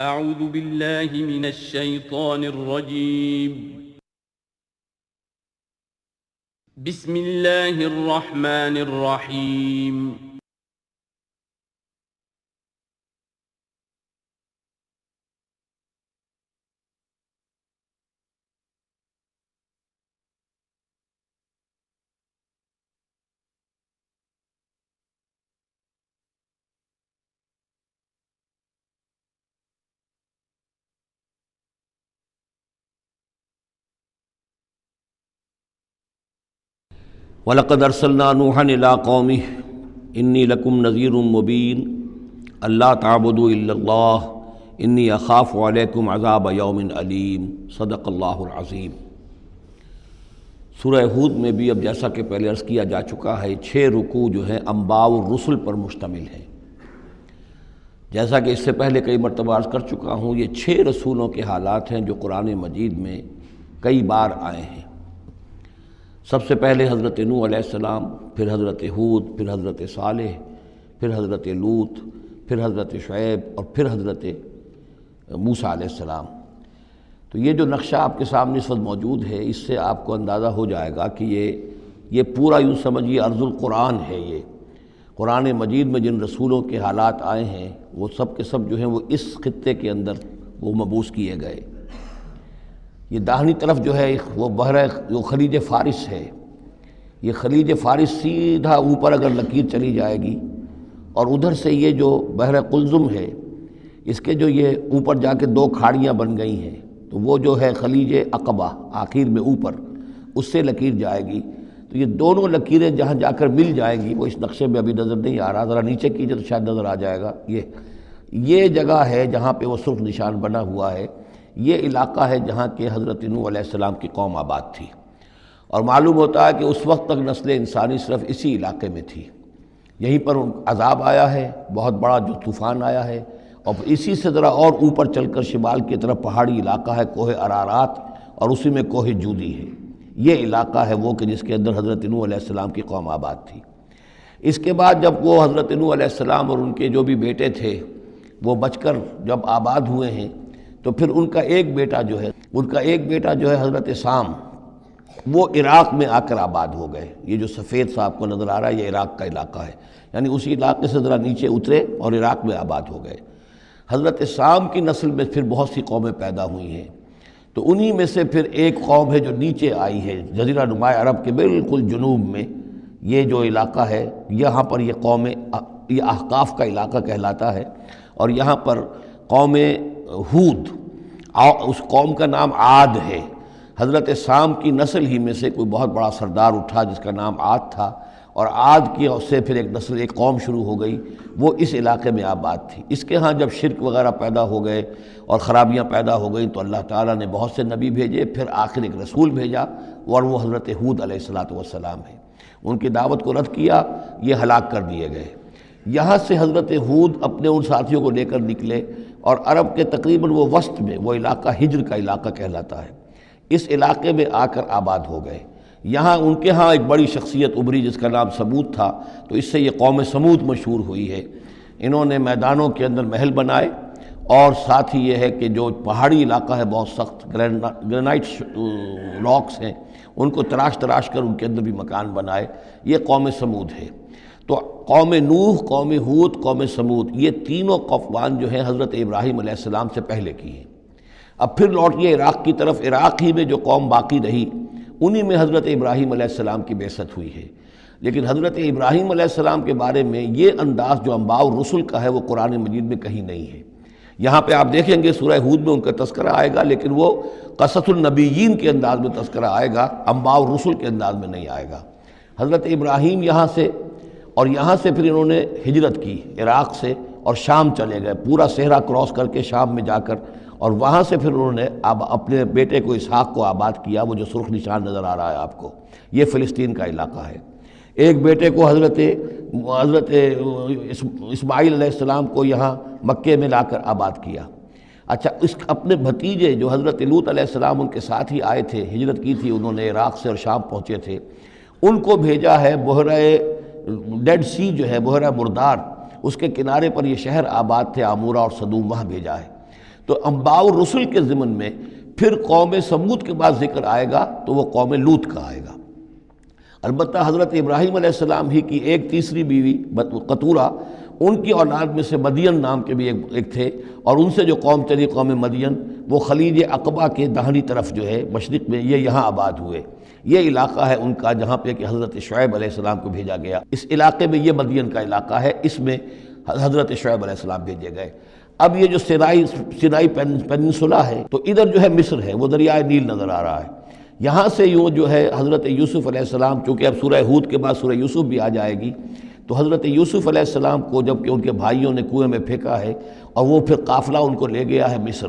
اعوذ باللہ من الشیطان الرجیم بسم اللہ الرحمن الرحیم وَلَقَدْ أَرْسَلْنَا نُوحًا إِلَىٰ قَوْمِهِ إِنِّي لَكُمْ نَذِيرٌ مُّبِينٌ أَلَّا تَعْبُدُوا إِلَّا اللَّهَ إِنِّي أَخَافُ عَلَيْكُمْ عَذَابَ يَوْمٍ أَلِيمٍ صدق اللہ العظیم۔ سورہ ہود میں بھی اب جیسا کہ پہلے عرض کیا جا چکا ہے 6 رکوع جو ہیں انباء الرسل پر مشتمل ہیں۔ جیسا کہ اس سے پہلے کئی مرتبہ عرض کر چکا ہوں، یہ 6 رسولوں کے حالات ہیں جو قرآن مجید میں کئی بار آئے ہیں۔ سب سے پہلے حضرت نوح علیہ السلام، پھر حضرت ہود، پھر حضرت صالح، پھر حضرت لوط، پھر حضرت شعیب اور پھر حضرت موسیٰ علیہ السلام۔ تو یہ جو نقشہ آپ کے سامنے اس وقت موجود ہے، اس سے آپ کو اندازہ ہو جائے گا کہ یہ پورا یوں سمجھیے ارض القرآن ہے۔ یہ قرآن مجید میں جن رسولوں کے حالات آئے ہیں وہ سب کے سب جو ہیں وہ اس خطے کے اندر وہ مبعوث کیے گئے۔ یہ داہنی طرف جو ہے وہ بحر جو خلیج فارس ہے، یہ خلیج فارس سیدھا اوپر اگر لکیر چلی جائے گی اور ادھر سے یہ جو بحر قلزم ہے، اس کے جو یہ اوپر جا کے 2 کھاڑیاں بن گئی ہیں، تو وہ جو ہے خلیج عقبہ آخر میں اوپر اس سے لکیر جائے گی۔ تو یہ دونوں لکیریں جہاں جا کر مل جائیں گی، وہ اس نقشے میں ابھی نظر نہیں آ رہا، ذرا نیچے کیجئے تو شاید نظر آ جائے گا۔ یہ جگہ ہے جہاں پہ وہ سرخ نشان بنا ہوا ہے، یہ علاقہ ہے جہاں کہ حضرت نوح علیہ السلام کی قوم آباد تھی، اور معلوم ہوتا ہے کہ اس وقت تک نسل انسانی صرف اسی علاقے میں تھی۔ یہیں پر عذاب آیا ہے، بہت بڑا جو طوفان آیا ہے، اور اسی سے ذرا اور اوپر چل کر شمال کی طرف پہاڑی علاقہ ہے کوہ ارارات، اور اسی میں کوہ جودی ہے۔ یہ علاقہ ہے وہ کہ جس کے اندر حضرت نوح علیہ السلام کی قوم آباد تھی۔ اس کے بعد جب وہ حضرت نوح علیہ السلام اور ان کے جو بھی بیٹے تھے وہ بچ کر جب آباد ہوئے ہیں، تو پھر ان کا ایک بیٹا جو ہے حضرت سام، وہ عراق میں آ کر آباد ہو گئے۔ یہ جو سفید سا آپ کو نظر آ رہا ہے، یہ عراق کا علاقہ ہے، یعنی اسی علاقے سے ذرا نیچے اترے اور عراق میں آباد ہو گئے۔ حضرت سام کی نسل میں پھر بہت سی قومیں پیدا ہوئی ہیں، تو انہی میں سے پھر ایک قوم ہے جو نیچے آئی ہے جزیرہ نما عرب کے بالکل جنوب میں۔ یہ جو علاقہ ہے یہاں پر یہ قوم، یہ احقاف کا علاقہ کہلاتا ہے، اور یہاں پر قوم ہود، اس قوم کا نام عاد ہے۔ حضرت سام کی نسل ہی میں سے کوئی بہت بڑا سردار اٹھا جس کا نام عاد تھا، اور عاد کی سے پھر ایک نسل، ایک قوم شروع ہو گئی، وہ اس علاقے میں آباد تھی۔ اس کے ہاں جب شرک وغیرہ پیدا ہو گئے اور خرابیاں پیدا ہو گئیں تو اللہ تعالیٰ نے بہت سے نبی بھیجے، پھر آخر ایک رسول بھیجا، اور وہ حضرت ہود علیہ السلام ہے۔ ان کی دعوت کو رد کیا، یہ ہلاک کر دیے گئے۔ یہاں سے حضرت ہود اپنے ان ساتھیوں کو لے کر نکلے، اور عرب کے تقریباً وہ وسط میں، وہ علاقہ ہجر کا علاقہ کہلاتا ہے، اس علاقے میں آ کر آباد ہو گئے۔ یہاں ان کے ہاں ایک بڑی شخصیت ابھری جس کا نام سمود تھا، تو اس سے یہ قوم سمود مشہور ہوئی ہے۔ انہوں نے میدانوں کے اندر محل بنائے، اور ساتھ ہی یہ ہے کہ جو پہاڑی علاقہ ہے بہت سخت گرینائٹ راکس ہیں، ان کو تراش کر ان کے اندر بھی مکان بنائے۔ یہ قوم سمود ہے۔ تو قوم نوح، قوم ہود، قوم سمود، یہ تینوں قومان جو ہیں حضرت ابراہیم علیہ السلام سے پہلے کی ہیں۔ اب پھر لوٹیے عراق کی طرف۔ عراق ہی میں جو قوم باقی رہی، انہی میں حضرت ابراہیم علیہ السلام کی بعثت ہوئی ہے۔ لیکن حضرت ابراہیم علیہ السلام کے بارے میں یہ انداز جو انباء الرسل کا ہے وہ قرآن مجید میں کہیں نہیں ہے۔ یہاں پہ آپ دیکھیں گے سورہ ہود میں ان کا تذکرہ آئے گا، لیکن وہ قصص النبیین کے انداز میں تذکرہ آئے گا، انباء الرسل کے انداز میں نہیں آئے گا۔ حضرت ابراہیم یہاں سے، اور یہاں سے پھر انہوں نے ہجرت کی عراق سے، اور شام چلے گئے، پورا صحرا کراس کر کے شام میں جا کر، اور وہاں سے پھر انہوں نے اپنے بیٹے کو اسحاق کو آباد کیا، وہ جو سرخ نشان نظر آ رہا ہے آپ کو، یہ فلسطین کا علاقہ ہے۔ ایک بیٹے کو حضرت اسماعیل علیہ السلام کو یہاں مکے میں لا کر آباد کیا۔ اچھا، اس اپنے بھتیجے جو حضرت لوط علیہ السلام ان کے ساتھ ہی آئے تھے، ہجرت کی تھی انہوں نے، عراق سے اور شام پہنچے تھے، ان کو بھیجا ہے بحیرہ ڈیڈ سی جو ہے، بحیرہ مردار، اس کے کنارے پر یہ شہر آباد تھے، عمورہ اور صدوم، وہاں بھیجا ہے۔ تو انباء الرسل کے ضمن میں پھر قوم سمود کے بعد ذکر آئے گا تو وہ قوم لوط کا آئے گا۔ البتہ حضرت ابراہیم علیہ السلام ہی کی ایک تیسری بیوی قطورہ، ان کی اولاد میں سے مدین نام کے بھی ایک تھے، اور ان سے جو قوم چلی قوم مدین، وہ خلیج عقبہ کے داہنی طرف جو ہے مشرق میں، یہ یہاں آباد ہوئے۔ یہ علاقہ ہے ان کا جہاں پہ کہ حضرت شعیب علیہ السلام کو بھیجا گیا، اس علاقے میں، یہ مدین کا علاقہ ہے، اس میں حضرت شعیب علیہ السلام بھیجے گئے۔ اب یہ جو سینائی پیننسولا ہے، تو ادھر جو ہے مصر ہے، وہ دریائے نیل نظر آ رہا ہے۔ یہاں سے یوں جو ہے حضرت یوسف علیہ السلام، چونکہ اب سورہ ہود کے بعد سورہ یوسف بھی آ جائے گی، تو حضرت یوسف علیہ السلام کو جب کہ ان کے بھائیوں نے کنویں میں پھینکا ہے، اور وہ پھر قافلہ ان کو لے گیا ہے مصر،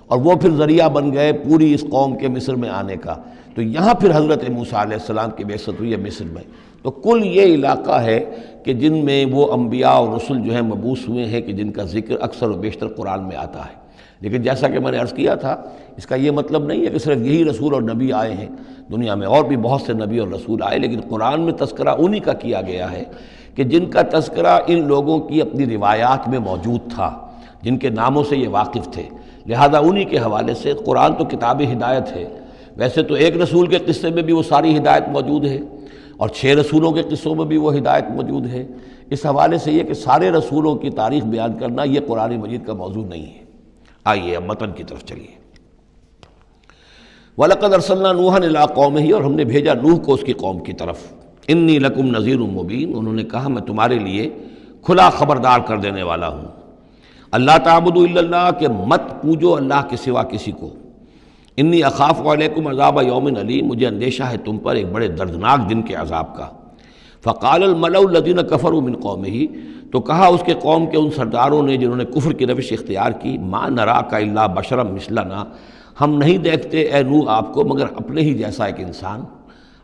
اور وہ پھر ذریعہ بن گئے پوری اس قوم کے مصر میں آنے کا، تو یہاں پھر حضرت موسیٰ علیہ السلام کی بعثت ہوئی ہے مصر میں۔ تو کل یہ علاقہ ہے کہ جن میں وہ انبیاء اور رسل جو ہیں مبعوث ہوئے ہیں، کہ جن کا ذکر اکثر و بیشتر قرآن میں آتا ہے۔ لیکن جیسا کہ میں نے عرض کیا تھا، اس کا یہ مطلب نہیں ہے کہ صرف یہی رسول اور نبی آئے ہیں، دنیا میں اور بھی بہت سے نبی اور رسول آئے، لیکن قرآن میں تذکرہ انہی کا کیا گیا ہے کہ جن کا تذکرہ ان لوگوں کی اپنی روایات میں موجود تھا، جن کے ناموں سے یہ واقف تھے، لہذا انہی کے حوالے سے قرآن تو کتاب ہدایت ہے۔ ویسے تو ایک رسول کے قصے میں بھی وہ ساری ہدایت موجود ہے، اور 6 رسولوں کے قصوں میں بھی وہ ہدایت موجود ہے۔ اس حوالے سے یہ کہ سارے رسولوں کی تاریخ بیان کرنا یہ قرآن مجید کا موضوع نہیں ہے۔ آئیے اب متن کی طرف چلیے۔ وَلَقَدْ أَرْسَلْنَا نُوحًا إِلَىٰ قَوْمِهِ، اور ہم نے بھیجا نوح کو اس کی قوم کی طرف۔ إِنِّي لَكُمْ نَذِيرٌ مُّبِينٌ، انہوں نے کہا میں تمہارے لیے کھلا خبردار کر دینے والا ہوں۔ اللہ تعبدوا الا اللہ، کہ مت پوجو اللہ کے سوا کسی کو۔ انی اخاف علیکم عذاب یوم علیم، مجھے اندیشہ ہے تم پر ایک بڑے دردناک دن کے عذاب کا۔ فقال الملأ الذین کفروا من قومہ، تو کہا اس کے قوم کے ان سرداروں نے جنہوں نے کفر کی روش اختیار کی، ما نراک الا بشرا مثلنا، ہم نہیں دیکھتے اے نوح آپ کو مگر اپنے ہی جیسا ایک انسان۔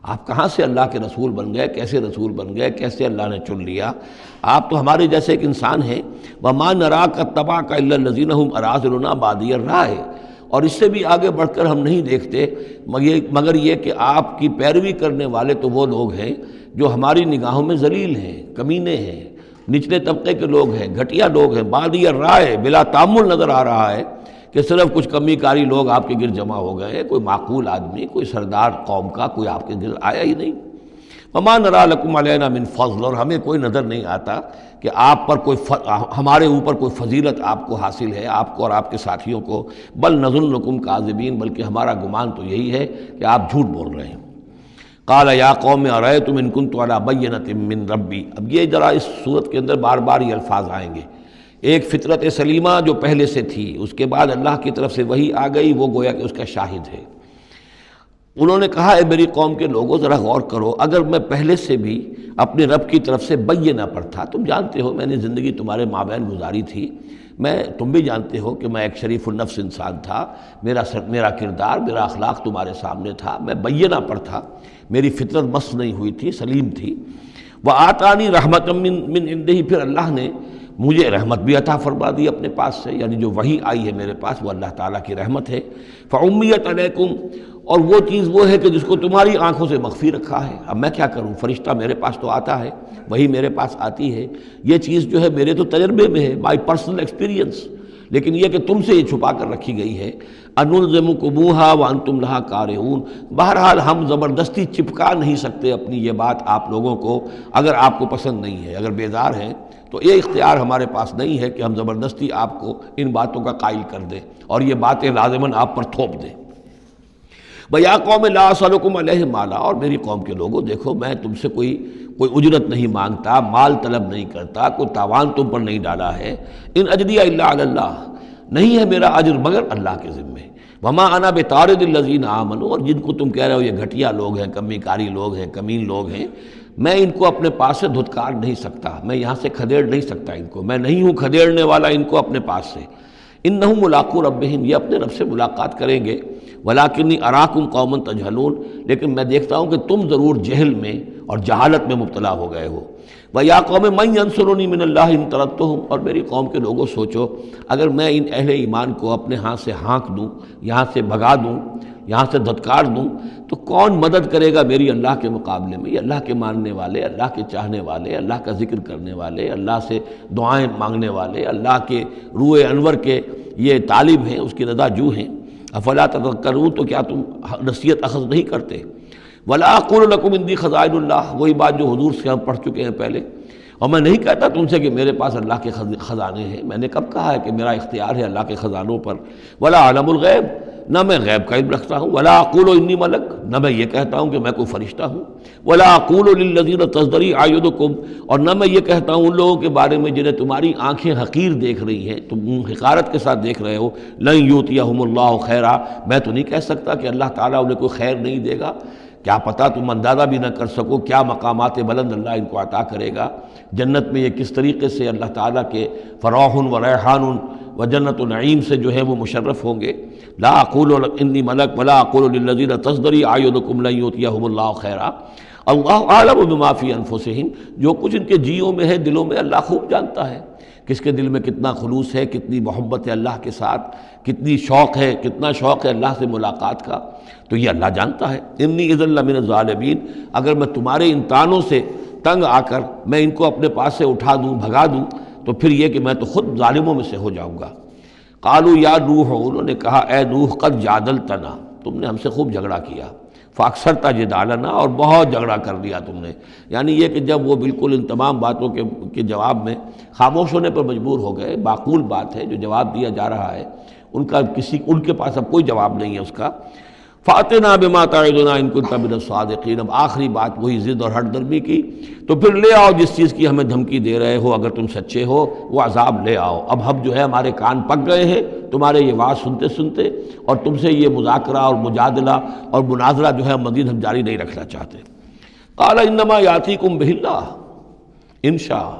آپ کہاں سے اللہ کے رسول بن گئے، کیسے رسول بن گئے، کیسے اللہ نے چن لیا؟ آپ تو ہمارے جیسے ایک انسان ہیں۔ وما نراک اتبعک الا الذین هم اراذلنا بادی الرائے، اور اس سے بھی آگے بڑھ کر ہم نہیں دیکھتے مگر یہ کہ آپ کی پیروی کرنے والے تو وہ لوگ ہیں جو ہماری نگاہوں میں ذلیل ہیں، کمینے ہیں، نچلے طبقے کے لوگ ہیں، گھٹیا لوگ ہیں۔ بادی الرائے، بلا تعمل نظر آ رہا ہے کہ صرف کچھ کمی کاری لوگ آپ کے گرد جمع ہو گئے ہیں، کوئی معقول آدمی، کوئی سردار قوم کا کوئی آپ کے گرد آیا ہی نہیں۔ وما نرى لكم علينا من فضل، اور ہمیں کوئی نظر نہیں آتا کہ آپ پر ہمارے اوپر کوئی فضیلت آپ کو حاصل ہے، آپ کو اور آپ کے ساتھیوں کو۔ بل نظنکم کاذبین، بلکہ ہمارا گمان تو یہی ہے کہ آپ جھوٹ بول رہے ہیں۔ قال یا قوم ارأیتم ان کنت علی بینۃ من ربی، اب یہ ذرا اس صورت کے اندر بار بار یہ الفاظ آئیں گے۔ ایک فطرت سلیمہ جو پہلے سے تھی، اس کے بعد اللہ کی طرف سے وحی آ گئی، وہ گویا کہ اس کا شاہد ہے۔ انہوں نے کہا اے میری قوم کے لوگوں ذرا غور کرو، اگر میں پہلے سے بھی اپنے رب کی طرف سے بینہ پر تھا، تم جانتے ہو میں نے زندگی تمہارے مابین گزاری تھی، تم بھی جانتے ہو کہ میں ایک شریف النفس انسان تھا، میرا کردار، میرا اخلاق تمہارے سامنے تھا، میں بینہ پر تھا، میری فطرت مس نہیں ہوئی تھی، سلیم تھی۔ وآتانی رحمۃ من عندہ، پھر اللہ نے مجھے رحمت بھی عطا فرما دی اپنے پاس سے، یعنی جو وحی آئی ہے میرے پاس وہ اللہ تعالیٰ کی رحمت ہے۔ فعمیت علیکم، اور وہ چیز وہ ہے کہ جس کو تمہاری آنکھوں سے مخفی رکھا ہے۔ اب میں کیا کروں، فرشتہ میرے پاس تو آتا ہے، وہی میرے پاس آتی ہے، یہ چیز جو ہے میرے تو تجربے میں ہے، مائی پرسنل ایکسپیرینس، لیکن یہ کہ تم سے یہ چھپا کر رکھی گئی ہے۔ انلزمکموہا وانتم لہا کارہون، بہرحال ہم زبردستی چپکا نہیں سکتے اپنی یہ بات آپ لوگوں کو، اگر آپ کو پسند نہیں ہے، اگر بیزار ہیں تو یہ اختیار ہمارے پاس نہیں ہے کہ ہم زبردستی آپ کو ان باتوں کا قائل کر دیں اور یہ باتیں لازماً آپ پر تھوپ دیں۔ وَيَا قَوْمِ لَا أَسْأَلُكُمْ عَلَيْهِ مَالًا، اور میری قوم کے لوگوں دیکھو میں تم سے کوئی اجرت نہیں مانگتا، مال طلب نہیں کرتا، کوئی تاوان تم پر نہیں ڈالا ہے۔ ان اجریہ الا علی اللہ، نہیں ہے میرا اجر مگر اللہ کے ذمے۔ وما انا بطارد الذین آمنوا، اور جن کو تم کہہ رہے ہو یہ گھٹیا لوگ ہیں، کمی کاری لوگ ہیں، کمین لوگ ہیں، میں ان کو اپنے پاس سے دھتکار نہیں سکتا، میں یہاں سے کھدیڑ نہیں سکتا ان کو، میں نہیں ہوں کھدیڑنے والا ان کو اپنے پاس سے۔ انہم ملاقو ربہم، یہ اپنے رب سے ملاقات کریں گے۔ ولاکنی اراکم قوما تجہلون، لیکن میں دیکھتا ہوں کہ تم ضرور جہل میں اور جہالت میں مبتلا ہو گئے ہو۔ وَيَا قَوْمِ مَنْ يَنْصُرُنِي مِنَ اللَّهِ إِن طَرَدتُّهُمْ، اور میری قوم کے لوگوں سوچو اگر میں ان اہل ایمان کو اپنے ہاں سے ہانک دوں، یہاں سے بھگا دوں، یہاں سے دھتکار دوں، تو کون مدد کرے گا میری اللہ کے مقابلے میں؟ یہ اللہ کے ماننے والے، اللہ کے چاہنے والے، اللہ کا ذکر کرنے والے، اللہ سے دعائیں مانگنے والے، اللہ کے روح انور کے یہ طالب ہیں، اس کی رضا جو ہیں۔ افلا تذکرون، تو کیا تم نصیحت اخذ نہیں کرتے؟ ولا اقول لکم عندی خزائن اللہ، وہی بات جو حضور سے ہم پڑھ چکے ہیں پہلے، اور میں نہیں کہتا تم سے کہ میرے پاس اللہ کے خزانے ہیں، میں نے کب کہا ہے کہ میرا اختیار ہے اللہ کے خزانوں پر؟ ولا عالم الغیب، نہ میں غیب کا علم رکھتا ہوں۔ ولا اقول انی ملک، نہ میں یہ کہتا ہوں کہ میں کوئی فرشتہ ہوں۔ ولا اقول للذین تزدری اعینکم، اور نہ میں یہ کہتا ہوں ان لوگوں کے بارے میں جنہیں تمہاری آنکھیں حقیر دیکھ رہی ہیں، تم حقارت کے ساتھ دیکھ رہے ہو، لن یؤتیہم اللہ خیرا، میں تو نہیں کہہ سکتا کہ اللہ تعالیٰ انہیں کوئی خیر نہیں دے گا۔ کیا پتہ تم اندازہ بھی نہ کر سکو کیا مقامات بلند اللہ ان کو عطا کرے گا۔ جنت میں یہ کس طریقے سے اللہ تعالیٰ کے فراح و ریحان و جنت و نعیم سے جو ہے وہ مشرف ہوں گے۔ لا اقول انی ملک ولا اقول للذین تزدری اعینکم لن یؤتیہم اللہ خیرا، اللہ اعلم بما فی انفسہم، جو کچھ ان کے جیوں میں ہے، دلوں میں، اللہ خوب جانتا ہے کس کے دل میں کتنا خلوص ہے، کتنی محبت ہے اللہ کے ساتھ، کتنی شوق ہے، کتنا شوق ہے اللہ سے ملاقات کا، تو یہ اللہ جانتا ہے۔ انی اذا لمن الظالمین، اگر میں تمہارے ان تانوں سے تنگ آ کر میں ان کو اپنے پاس سے اٹھا دوں، بھگا دوں، تو پھر یہ کہ میں تو خود ظالموں میں سے ہو جاؤں گا۔ قالوا یا نوح، انہوں نے کہا اے نوح قد جادلتنا، تم نے ہم سے خوب جھگڑا کیا، فاکثرت جدالنا، اور بہت جھگڑا کر لیا تم نے، یعنی یہ کہ جب وہ بالکل ان تمام باتوں کے جواب میں خاموش ہونے پر مجبور ہو گئے، معقول بات ہے جو جواب دیا جا رہا ہے، ان کے پاس اب کوئی جواب نہیں ہے اس کا۔ فَأْتِنَا بِمَا تَعِدُنَا إِن كُنتَ مِنَ الصَّادِقِينَ، اب آخری بات وہی ضد اور ہٹ درمی کی، تو پھر لے آؤ جس چیز کی ہمیں دھمکی دے رہے ہو، اگر تم سچے ہو وہ عذاب لے آؤ۔ اب ہم جو ہے ہمارے کان پک گئے ہیں تمہارے یہ بات سنتے سنتے، اور تم سے یہ مذاکرہ اور مجادلہ اور مناظرہ جو ہے مزید ہم جاری نہیں رکھنا چاہتے۔ قال انما یاتیکم بہ اللہ ان شاء،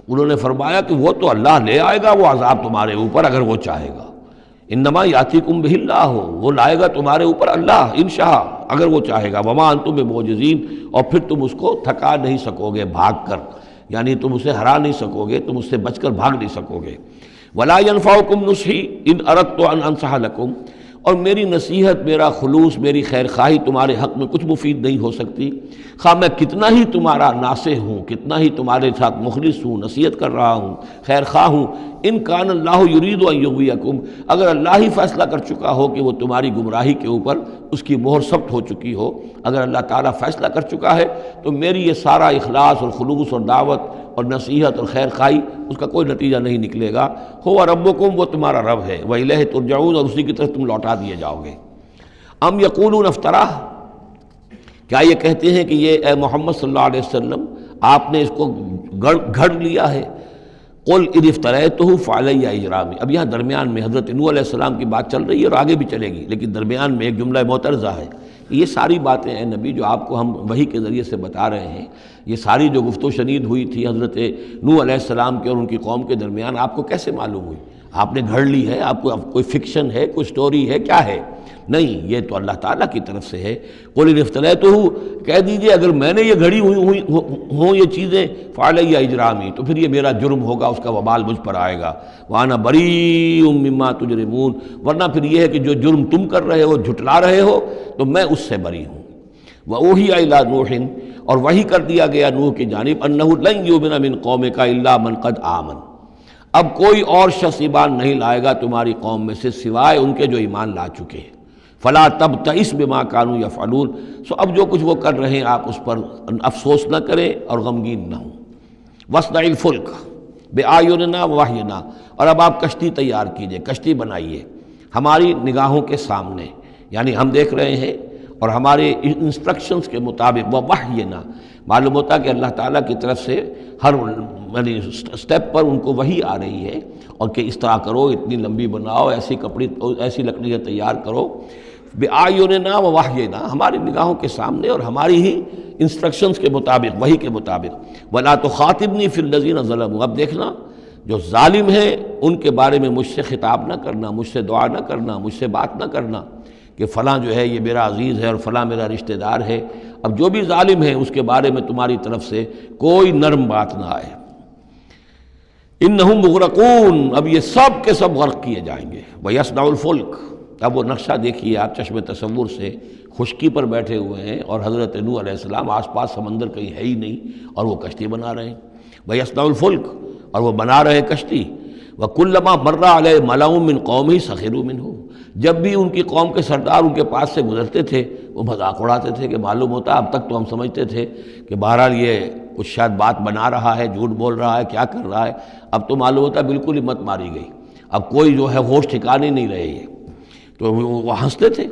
انہوں نے فرمایا کہ وہ تو اللہ لے آئے گا وہ عذاب تمہارے اوپر اگر وہ چاہے گا۔ انما یاتیکم بہ اللہ، وہ لائے گا تمہارے اوپر اللہ انشاء، اگر وہ چاہے گا۔ وما انتم بمعجزین، اور پھر تم اس کو تھکا نہیں سکو گے بھاگ کر، یعنی تم اسے ہرا نہیں سکو گے، تم اس سے بچ کر بھاگ نہیں سکو گے۔ ولا ينفعکم نصحی ان اردت ان انصح لکم، اور میری نصیحت، میرا خلوص، میری خیر خواہی تمہارے حق میں کچھ مفید نہیں ہو سکتی، خواہ میں کتنا ہی تمہارا ناصح ہوں، کتنا ہی تمہارے ساتھ مخلص ہوں، نصیحت کر رہا ہوں، خیر خواہ ہوں۔ ان کان اللہ یرید ان یغویکم، اگر اللہ ہی فیصلہ کر چکا ہو کہ وہ تمہاری گمراہی کے اوپر اس کی مہر ثبت ہو چکی ہو، اگر اللہ تعالیٰ فیصلہ کر چکا ہے تو میری یہ سارا اخلاص اور خلوص اور دعوت اور نصیحت اور خیر خواہی اس کا کوئی نتیجہ نہیں نکلے گا۔ ہو ربکم، وہ تمہارا رب ہے، وإلیہ ترجعون، اور اسی کی طرف تم لوٹا دیے جاؤ گے۔ ام یقولون افتراہ، کیا یہ کہتے ہیں کہ یہ اے محمد صلی اللہ علیہ وسلم آپ نے اس کو گھڑ لیا ہے؟ قل ان افتریتہ فعلی اجرامی، اب یہاں درمیان میں حضرت نوح علیہ السلام کی بات چل رہی ہے اور آگے بھی چلے گی، لیکن درمیان میں ایک جملہ معترضہ ہے۔ یہ ساری باتیں اے نبی جو آپ کو ہم وحی کے ذریعے سے بتا رہے ہیں، یہ ساری جو گفت و شنید ہوئی تھی حضرت نوح علیہ السلام کے اور ان کی قوم کے درمیان، آپ کو کیسے معلوم ہوئی؟ آپ نے گھڑ لی ہے؟ آپ کو کوئی فکشن ہے، کوئی سٹوری ہے، کیا ہے؟ نہیں، یہ تو اللہ تعالیٰ کی طرف سے ہے۔ قل ان افتریتہ، کہہ دیجئے اگر میں نے یہ گھڑی ہوئی ہوں یہ چیزیں، فعلی اجرامی، تو پھر یہ میرا جرم ہوگا، اس کا وبال مجھ پر آئے گا۔ وانا بریء مما تجرمون، ورنہ پھر یہ ہے کہ جو جرم تم کر رہے ہو، جھٹلا رہے ہو، تو میں اس سے بری ہوں۔ وأوحی الی نوح، اور وحی کر دیا گیا نوح کی جانب، انہ لن یؤمن من قومک الا من قد آمن، اب کوئی اور شخص ایمان نہیں لائے گا تمہاری قوم میں سے سوائے ان کے جو ایمان لا چکے ہیں۔ فلا تبتئس بما كانوا يفعلون، سو اب جو کچھ وہ کر رہے ہیں آپ اس پر افسوس نہ کریں اور غمگین نہ ہوں۔ واصنع الفلک بأعیننا ووحینا، اور اب آپ کشتی تیار کیجئے، کشتی بنائیے ہماری نگاہوں کے سامنے، یعنی ہم دیکھ رہے ہیں اور ہمارے انسٹرکشنز کے مطابق، ووحینا معلوم ہوتا کہ اللہ تعالیٰ کی طرف سے ہر یعنی سٹیپ پر ان کو وحی آ رہی ہے، اور کہ اس طرح کرو، اتنی لمبی بناؤ، ایسی لکڑیاں تیار کرو، بِأَعْيُنِنَا وَوَحْيِنَا، ہماری نگاہوں کے سامنے اور ہماری ہی انسٹرکشنز کے مطابق، وحی کے مطابق۔ وَلَا تُخَاطِبْنِي فِي الَّذِينَ ظَلَمُوا، اب دیکھنا جو ظالم ہیں ان کے بارے میں مجھ سے خطاب نہ کرنا، مجھ سے دعا نہ کرنا، مجھ سے بات نہ کرنا، کہ فلاں جو ہے یہ میرا عزیز ہے اور فلاں میرا رشتہ دار ہے، اب جو بھی ظالم ہے اس کے بارے میں تمہاری طرف سے کوئی نرم بات نہ آئے۔ انہم مغرقون، اب یہ سب کے سب غرق کیے جائیں گے۔ وَيَصْنَعُ الْفُلْكَ، اب وہ نقشہ دیکھیے آپ چشم تصور سے، خشکی پر بیٹھے ہوئے ہیں اور حضرت نوح علیہ السلام آس پاس سمندر کہیں ہے ہی نہیں اور وہ کشتی بنا رہے ہیں۔ وَيَصْنَعُ الْفُلْكَ، اور وہ بنا رہے ہیں کشتی۔ وَكُلَّمَا مَرَّ عَلَيْهِ مَلَأٌ مِّن قَوْمِهِ سَخِرُوا مِنْهُ، جب بھی ان کی قوم کے سردار ان کے پاس سے گزرتے تھے وہ مذاق اڑاتے تھے کہ معلوم ہوتا اب تک تو ہم سمجھتے تھے کہ بہرحال یہ کچھ شاید بات بنا رہا ہے، جھوٹ بول رہا ہے، کیا کر رہا ہے، اب تو معلوم ہوتا بالکل ہی مت ماری گئی، اب کوئی جو ہے ہوش ٹھکانے نہیں رہے یہ، تو وہ ہنستے تھے۔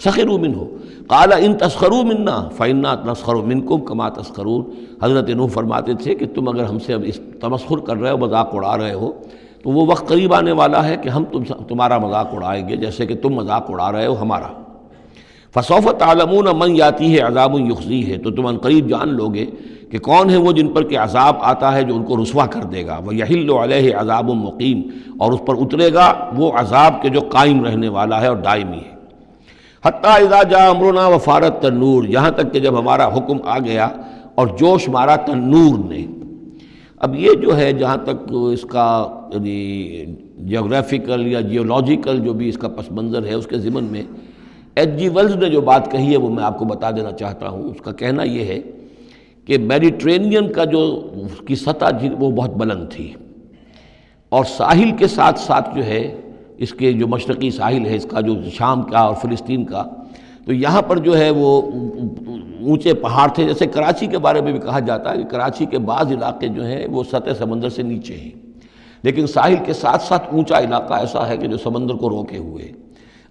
سخروا منہ قال ان تسخروا منا فانا نسخر منکم کما تسخرون، حضرت نوح فرماتے تھے کہ تم اگر ہم سے اب اس تمسخر کر رہے ہو، مذاق اڑا رہے ہو، تو وہ وقت قریب آنے والا ہے کہ ہم تمہارا مذاق اڑائیں گے جیسے کہ تم مذاق اڑا رہے ہو ہمارا۔ فسوف تعلمون من یاتیہ عذاب یخزیہ، تو تم عنقریب جان لوگے کہ کون ہے وہ جن پر کہ عذاب آتا ہے جو ان کو رسوا کر دے گا۔ ویحل علیہ عذاب مقیم، اور اس پر اترے گا وہ عذاب کے جو قائم رہنے والا ہے اور دائمی ہے۔ حتیٰ اذا جاء امرنا وفارت التنور، یہاں تک کہ جب ہمارا حکم آ گیا اور جوش مارا تنور نے۔ اب یہ جو ہے جہاں تک اس کا یعنی جیوگرافیکل یا جیولوجیکل جو بھی اس کا پس منظر ہے، اس کے ضمن میں ایچ جی ویلز نے جو بات کہی ہے وہ میں آپ کو بتا دینا چاہتا ہوں۔ اس کا کہنا یہ ہے کہ میڈیٹرینین کا جو اس کی سطح وہ بہت بلند تھی، اور ساحل کے ساتھ ساتھ جو ہے اس کے جو مشرقی ساحل ہے اس کا جو شام کا اور فلسطین کا، تو یہاں پر جو ہے وہ اونچے پہاڑ تھے۔ جیسے کراچی کے بارے میں بھی کہا جاتا ہے کہ کراچی کے بعض علاقے جو ہیں وہ سطح سمندر سے نیچے ہیں، لیکن ساحل کے ساتھ ساتھ اونچا علاقہ ایسا ہے کہ جو سمندر کو روکے ہوئے ہے۔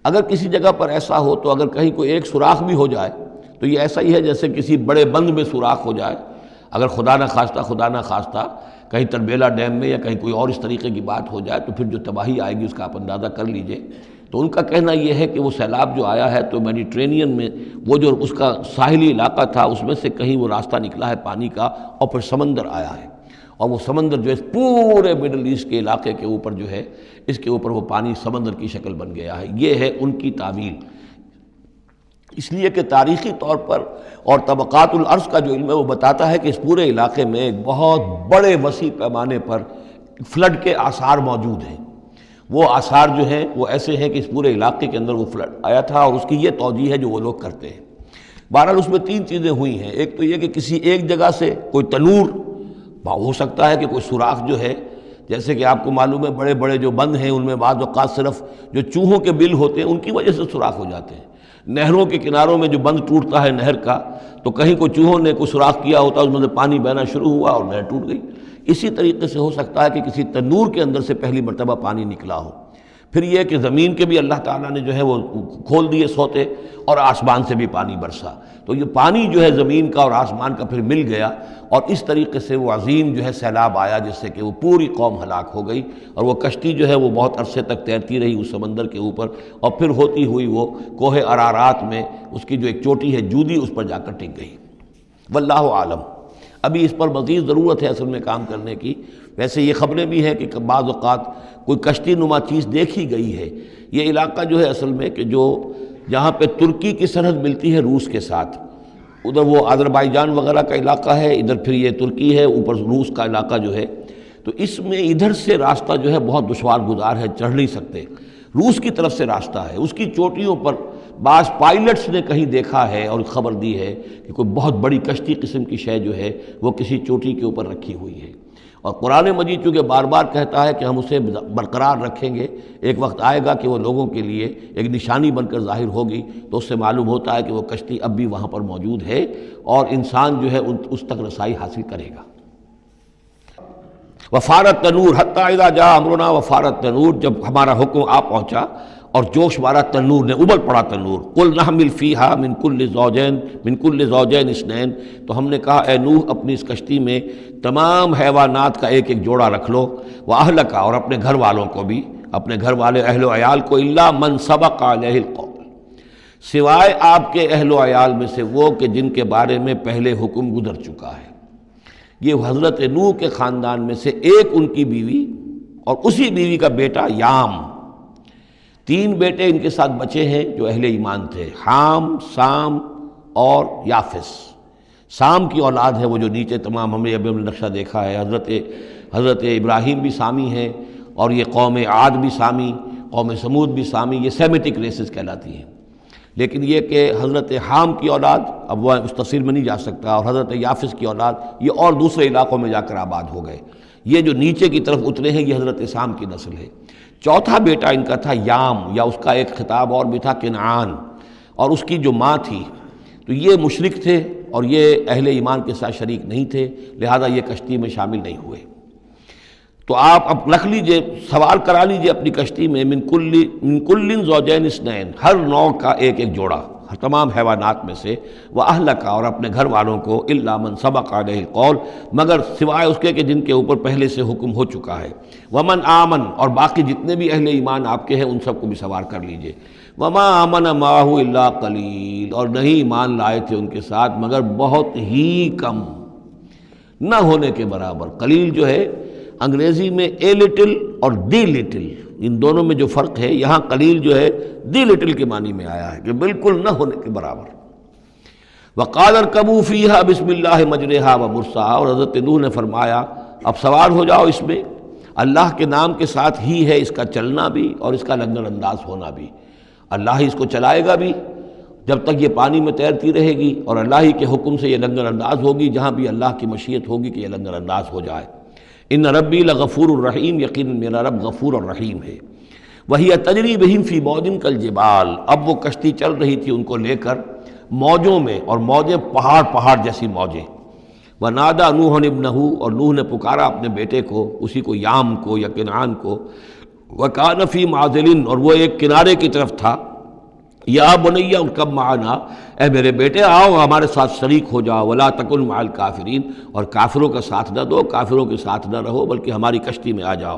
اگر کسی جگہ پر ایسا ہو تو اگر کہیں کوئی ایک سوراخ بھی ہو جائے تو یہ ایسا ہی ہے جیسے کسی بڑے بند میں سوراخ ہو جائے۔ اگر خدا نہ خواستہ کہیں تربیلا ڈیم میں یا کہیں کوئی اور اس طریقے کی بات ہو جائے تو پھر جو تباہی آئے گی اس کا آپ اندازہ کر لیجئے۔ تو ان کا کہنا یہ ہے کہ وہ سیلاب جو آیا ہے تو میڈیٹرینین میں وہ جو اس کا ساحلی علاقہ تھا اس میں سے کہیں وہ راستہ نکلا ہے پانی کا، اور پھر سمندر آیا ہے، اور وہ سمندر جو ہے پورے مڈل ایسٹ کے علاقے کے اوپر جو ہے اس کے اوپر وہ پانی سمندر کی شکل بن گیا ہے۔ یہ ہے ان کی تعویل، اس لیے کہ تاریخی طور پر اور طبقات الارض کا جو علم ہے وہ بتاتا ہے کہ اس پورے علاقے میں ایک بہت بڑے وسیع پیمانے پر فلڈ کے آثار موجود ہیں۔ وہ آثار جو ہیں وہ ایسے ہیں کہ اس پورے علاقے کے اندر وہ فلڈ آیا تھا، اور اس کی یہ توجیہ ہے جو وہ لوگ کرتے ہیں۔ بہرحال اس میں تین چیزیں ہوئی ہیں، ایک تو یہ کہ کسی ایک جگہ سے کوئی تنور ہو سکتا ہے کہ کوئی سوراخ جو ہے، جیسے کہ آپ کو معلوم ہے بڑے بڑے جو بند ہیں ان میں بعض اوقات صرف جو چوہوں کے بل ہوتے ہیں ان کی وجہ سے سوراخ ہو جاتے ہیں۔ نہروں کے کناروں میں جو بند ٹوٹتا ہے نہر کا، تو کہیں کوئی چوہوں نے کوئی سوراخ کیا ہوتا ہے، اس میں سے پانی بہنا شروع ہوا اور نہر ٹوٹ گئی۔ اسی طریقے سے ہو سکتا ہے کہ کسی تنور کے اندر سے پہلی مرتبہ پانی نکلا ہو۔ پھر یہ کہ زمین کے بھی اللہ تعالیٰ نے جو ہے وہ کھول دیے سوتے، اور آسمان سے بھی پانی برسا، تو یہ پانی جو ہے زمین کا اور آسمان کا پھر مل گیا، اور اس طریقے سے وہ عظیم جو ہے سیلاب آیا جس سے کہ وہ پوری قوم ہلاک ہو گئی، اور وہ کشتی جو ہے وہ بہت عرصے تک تیرتی رہی اس سمندر کے اوپر، اور پھر ہوتی ہوئی وہ کوہ ارارات میں اس کی جو ایک چوٹی ہے جودی، اس پر جا کر ٹک گئی۔ واللہ عالم، ابھی اس پر مزید ضرورت ہے اصل میں کام کرنے کی۔ ویسے یہ خبریں بھی ہیں کہ بعض اوقات کوئی کشتی نما چیز دیکھی گئی ہے۔ یہ علاقہ جو ہے اصل میں کہ جو جہاں پہ ترکی کی سرحد ملتی ہے روس کے ساتھ، ادھر وہ آذربائیجان وغیرہ کا علاقہ ہے، ادھر پھر یہ ترکی ہے، اوپر روس کا علاقہ جو ہے، تو اس میں ادھر سے راستہ جو ہے بہت دشوار گزار ہے، چڑھ نہیں سکتے۔ روس کی طرف سے راستہ ہے، اس کی چوٹیوں پر بعض پائلٹس نے کہیں دیکھا ہے اور خبر دی ہے کہ کوئی بہت بڑی کشتی قسم کی شے جو ہے وہ کسی چوٹی کے اوپر رکھی ہوئی ہے، اور قرآن مجید چونکہ بار بار کہتا ہے کہ ہم اسے برقرار رکھیں گے، ایک وقت آئے گا کہ وہ لوگوں کے لیے ایک نشانی بن کر ظاہر ہوگی، تو اس سے معلوم ہوتا ہے کہ وہ کشتی اب بھی وہاں پر موجود ہے اور انسان جو ہے اس تک رسائی حاصل کرے گا۔ وفارت تنور حتیٰ اذا جاء امرنا وفارت تنور، جب ہمارا حکم آ پہنچا اور جوش مارا تنور نے، ابل پڑا تنور۔ قل نحمل فیہا من کل زوجین اثنین، تو ہم نے کہا اے نوح اپنی اس کشتی میں تمام حیوانات کا ایک ایک جوڑا رکھ لو، واہلک، اور اپنے گھر والوں کو بھی، اپنے گھر والے اہل و عیال کو، الا من سبق علیہ القول، سوائے آپ کے اہل و عیال میں سے وہ کہ جن کے بارے میں پہلے حکم گزر چکا ہے۔ یہ حضرت نوح کے خاندان میں سے ایک ان کی بیوی اور اسی بیوی کا بیٹا یام، 3 بیٹے ان کے ساتھ بچے ہیں جو اہل ایمان تھے، حام، سام اور یافس۔ سام کی اولاد ہے وہ جو نیچے تمام ہم نے ابھی نقشہ دیکھا ہے، حضرت ابراہیم بھی سامی ہیں، اور یہ قوم عاد بھی سامی، قوم سمود بھی سامی، یہ سیمیٹک ریسز کہلاتی ہیں۔ لیکن یہ کہ حضرت حام کی اولاد، اب وہ اس تفصیل میں نہیں جا سکتا، اور حضرت یافس کی اولاد یہ اور دوسرے علاقوں میں جا کر آباد ہو گئے۔ یہ جو نیچے کی طرف اترے ہیں یہ حضرت سام کی نسل ہے۔ چوتھا بیٹا ان کا تھا یام، یا اس کا ایک خطاب اور بھی تھا کنعان، اور اس کی جو ماں تھی تو یہ مشرک تھے اور یہ اہل ایمان کے ساتھ شریک نہیں تھے، لہذا یہ کشتی میں شامل نہیں ہوئے۔ تو آپ اب رکھ لیجئے، سوال کرا لیجئے اپنی کشتی میں من کل زوجین اثنین، ہر نوع کا ایک ایک جوڑا تمام حیوانات میں سے، وَأَهْلَكَ، اور اپنے گھر والوں کو، إِلَّا مَنْ سَبَقَ عَلَيْهِ الْقَوْلُ، مگر سوائے اس کے کہ جن کے اوپر پہلے سے حکم ہو چکا ہے، وَمَنْ آمَنَ، اور باقی جتنے بھی اہل ایمان آپ کے ہیں ان سب کو بھی سوار کر لیجئے، وَمَا آمَنَ مَعَهُ إِلَّا قَلِيلٌ، اور نہیں ایمان لائے تھے ان کے ساتھ مگر بہت ہی کم، نہ ہونے کے برابر۔ قلیل جو ہے انگریزی میں اے لٹل اور دی لٹل، ان دونوں میں جو فرق ہے، یہاں قلیل جو ہے دی لٹل کے معنی میں آیا ہے کہ بالکل نہ ہونے کے برابر۔ وَقَالَ ارْكَبُوا فِيهَا بِسْمِ اللَّهِ مَجْرَاهَا وَمُرْسَاهَا، اور حضرت نوح نے فرمایا اب سوار ہو جاؤ اس میں، اللہ کے نام کے ساتھ ہی ہے اس کا چلنا بھی اور اس کا لنگر انداز ہونا بھی، اللہ ہی اس کو چلائے گا بھی جب تک یہ پانی میں تیرتی رہے گی، اور اللہ ہی کے حکم سے یہ لنگر انداز ہوگی جہاں بھی اللہ کی مشیت ہوگی کہ یہ لنگر انداز ہو جائے۔ ان ربی لغفور الرحیم، یقیناً میرا رب غفور اور رحیم ہے۔ وہی تجری بہم فی موج کالجبال، اب وہ کشتی چل رہی تھی ان کو لے کر موجوں میں، اور موجیں پہاڑ جیسی موجیں۔ ونادى نوح ابنہ، اور نوح نے پکارا اپنے بیٹے کو، اسی کو یام کو یا کنعان کو، وکان فی معزل، اور وہ ایک کنارے کی طرف تھا، یا بنی ارکب معنا، اے میرے بیٹے آؤ ہمارے ساتھ شریک ہو جاؤ، ولا تکن مع الکافرین، اور کافروں کا ساتھ نہ دو، کافروں کے ساتھ نہ رہو بلکہ ہماری کشتی میں آ جاؤ۔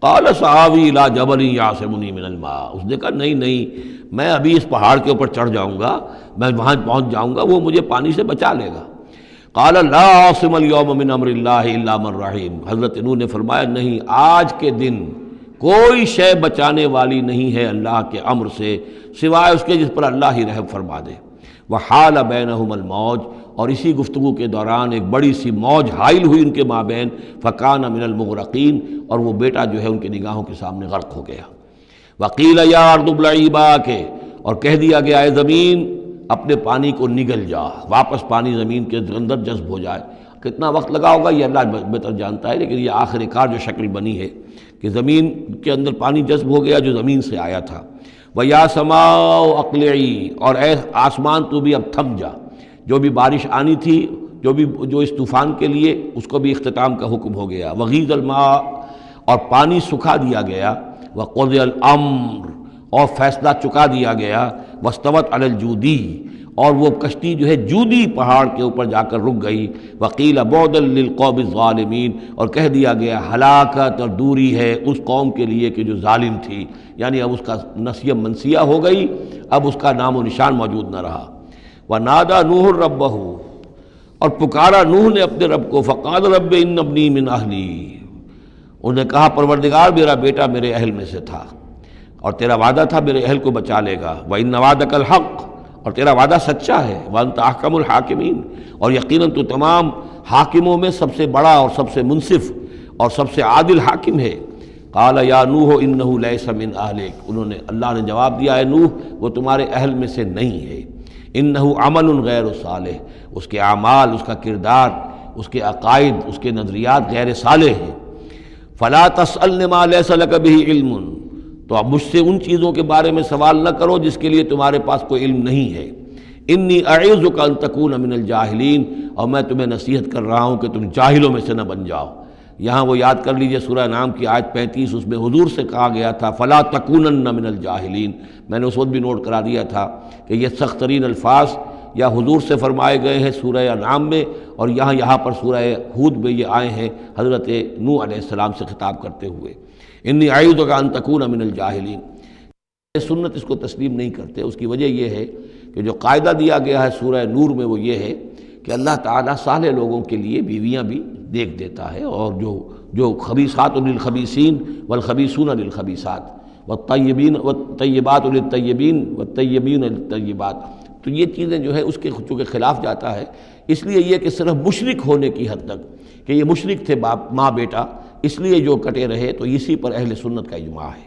قال سآوی الی جبل یعصمنی من الماء، اس نے کہا نہیں میں ابھی اس پہاڑ کے اوپر چڑھ جاؤں گا، میں وہاں پہنچ جاؤں گا، وہ مجھے پانی سے بچا لے گا۔ قال لا عاصم اليوم من امر اللہ الا من رحم، حضرت نوح نے فرمایا نہیں، آج کے دن کوئی شے بچانے والی نہیں ہے اللہ کے امر سے سوائے اس کے جس پر اللہ ہی رحم فرما دے۔ وحال بینہم الموج، اور اسی گفتگو کے دوران ایک بڑی سی موج حائل ہوئی ان کے مابین، فکان من المغرقین، اور وہ بیٹا جو ہے ان کی نگاہوں کے سامنے غرق ہو گیا۔ وقیل یا ارض ابلعی ماءک، اور کہہ دیا گیا اے زمین اپنے پانی کو نگل جا، واپس پانی زمین کے اندر جذب ہو جائے۔ کتنا وقت لگا ہوگا یہ اللہ بہتر جانتا ہے، لیکن یہ آخر کار جو شکل بنی ہے کہ زمین کے اندر پانی جذب ہو گیا جو زمین سے آیا تھا۔ وَيَا سَمَاءُ أَقْلِعِي، اور اے آسمان تو بھی اب تھم جا، جو بھی بارش آنی تھی، جو اس طوفان کے لیے، اس کو بھی اختتام کا حکم ہو گیا۔ وَغِيضَ الْمَاءُ، اور پانی سکھا دیا گیا۔ وَقُضِيَ الْأَمْرُ، اور فیصلہ چکا دیا گیا۔ وَاسْتَوَتْ عَلَى الْجُودِيِّ، اور وہ کشتی جو ہے جودی پہاڑ کے اوپر جا کر رک گئی۔ وَقِيلَ بُعْدًا لِلْقَوْمِ الظَّالِمِينَ، اور کہہ دیا گیا ہلاکت اور دوری ہے اس قوم کے لیے کہ جو ظالم تھی، یعنی اب اس کا نسیہ منسیہ ہو گئی، اب اس کا نام و نشان موجود نہ رہا۔ وَنَادَى نُوحٌ رَبَّهُ، اور پکارا نوح نے اپنے رب کو، فقال رب ان ابنی من اہلی، انہوں نے کہا پروردگار میرا بیٹا میرے اہل میں سے تھا، اور تیرا وعدہ تھا میرے اہل کو بچا لے گا۔ وَإِنَّ وَعْدَكَ الْحَقُّ، اور تیرا وعدہ سچا ہے۔ وَأَنْتَ أَحْكَمُ الْحَاكِمِينَ، اور یقیناً تو تمام حاکموں میں سب سے بڑا اور سب سے منصف اور سب سے عادل حاکم ہے۔ قال یا نوح انہ لیس من اہلک، انہوں نے اللہ نے جواب دیا اے نوح وہ تمہارے اہل میں سے نہیں ہے۔ انہ عمل غیر صالح، اس کے اعمال، اس کا کردار، اس کے عقائد، اس کے نظریات غیر صالح ہیں۔ فلا تسألن ما لیس لک بہ علم، تو اب مجھ سے ان چیزوں کے بارے میں سوال نہ کرو جس کے لیے تمہارے پاس کوئی علم نہیں ہے۔ انی اعوذک ان تکون من الجاہلین، اور میں تمہیں نصیحت کر رہا ہوں کہ تم جاہلوں میں سے نہ بن جاؤ۔ یہاں وہ یاد کر لیجئے سورہ نام کی آیت 35، اس میں حضور سے کہا گیا تھا فلا تکونن من الجاہلین، میں نے اس وقت بھی نوٹ کرا دیا تھا کہ یہ سخت ترین الفاظ یا حضور سے فرمائے گئے ہیں سورہ انعام میں، اور یہاں پر سورہ ہود میں یہ آئے ہیں حضرت نوح علیہ السلام سے خطاب کرتے ہوئے۔ انی اعوذک ان تکون من الجاہلین، سنت اس کو تسلیم نہیں کرتے۔ اس کی وجہ یہ ہے کہ جو قاعدہ دیا گیا ہے سورہ نور میں وہ یہ ہے کہ اللہ تعالیٰ صالح لوگوں کے لیے بیویاں بھی دیکھ دیتا ہے، اور جو خبیثات للخبیثین والخبیثون للخبیثات، والطیبین والطیبات للطیبین والطیبین للطیبات، تو یہ چیزیں جو ہے اس کے چونکہ خلاف جاتا ہے، اس لیے یہ کہ صرف مشرک ہونے کی حد تک کہ یہ مشرک تھے باپ ماں بیٹا، اس لیے جو کٹے رہے، تو اسی پر اہل سنت کا اجماع ہے۔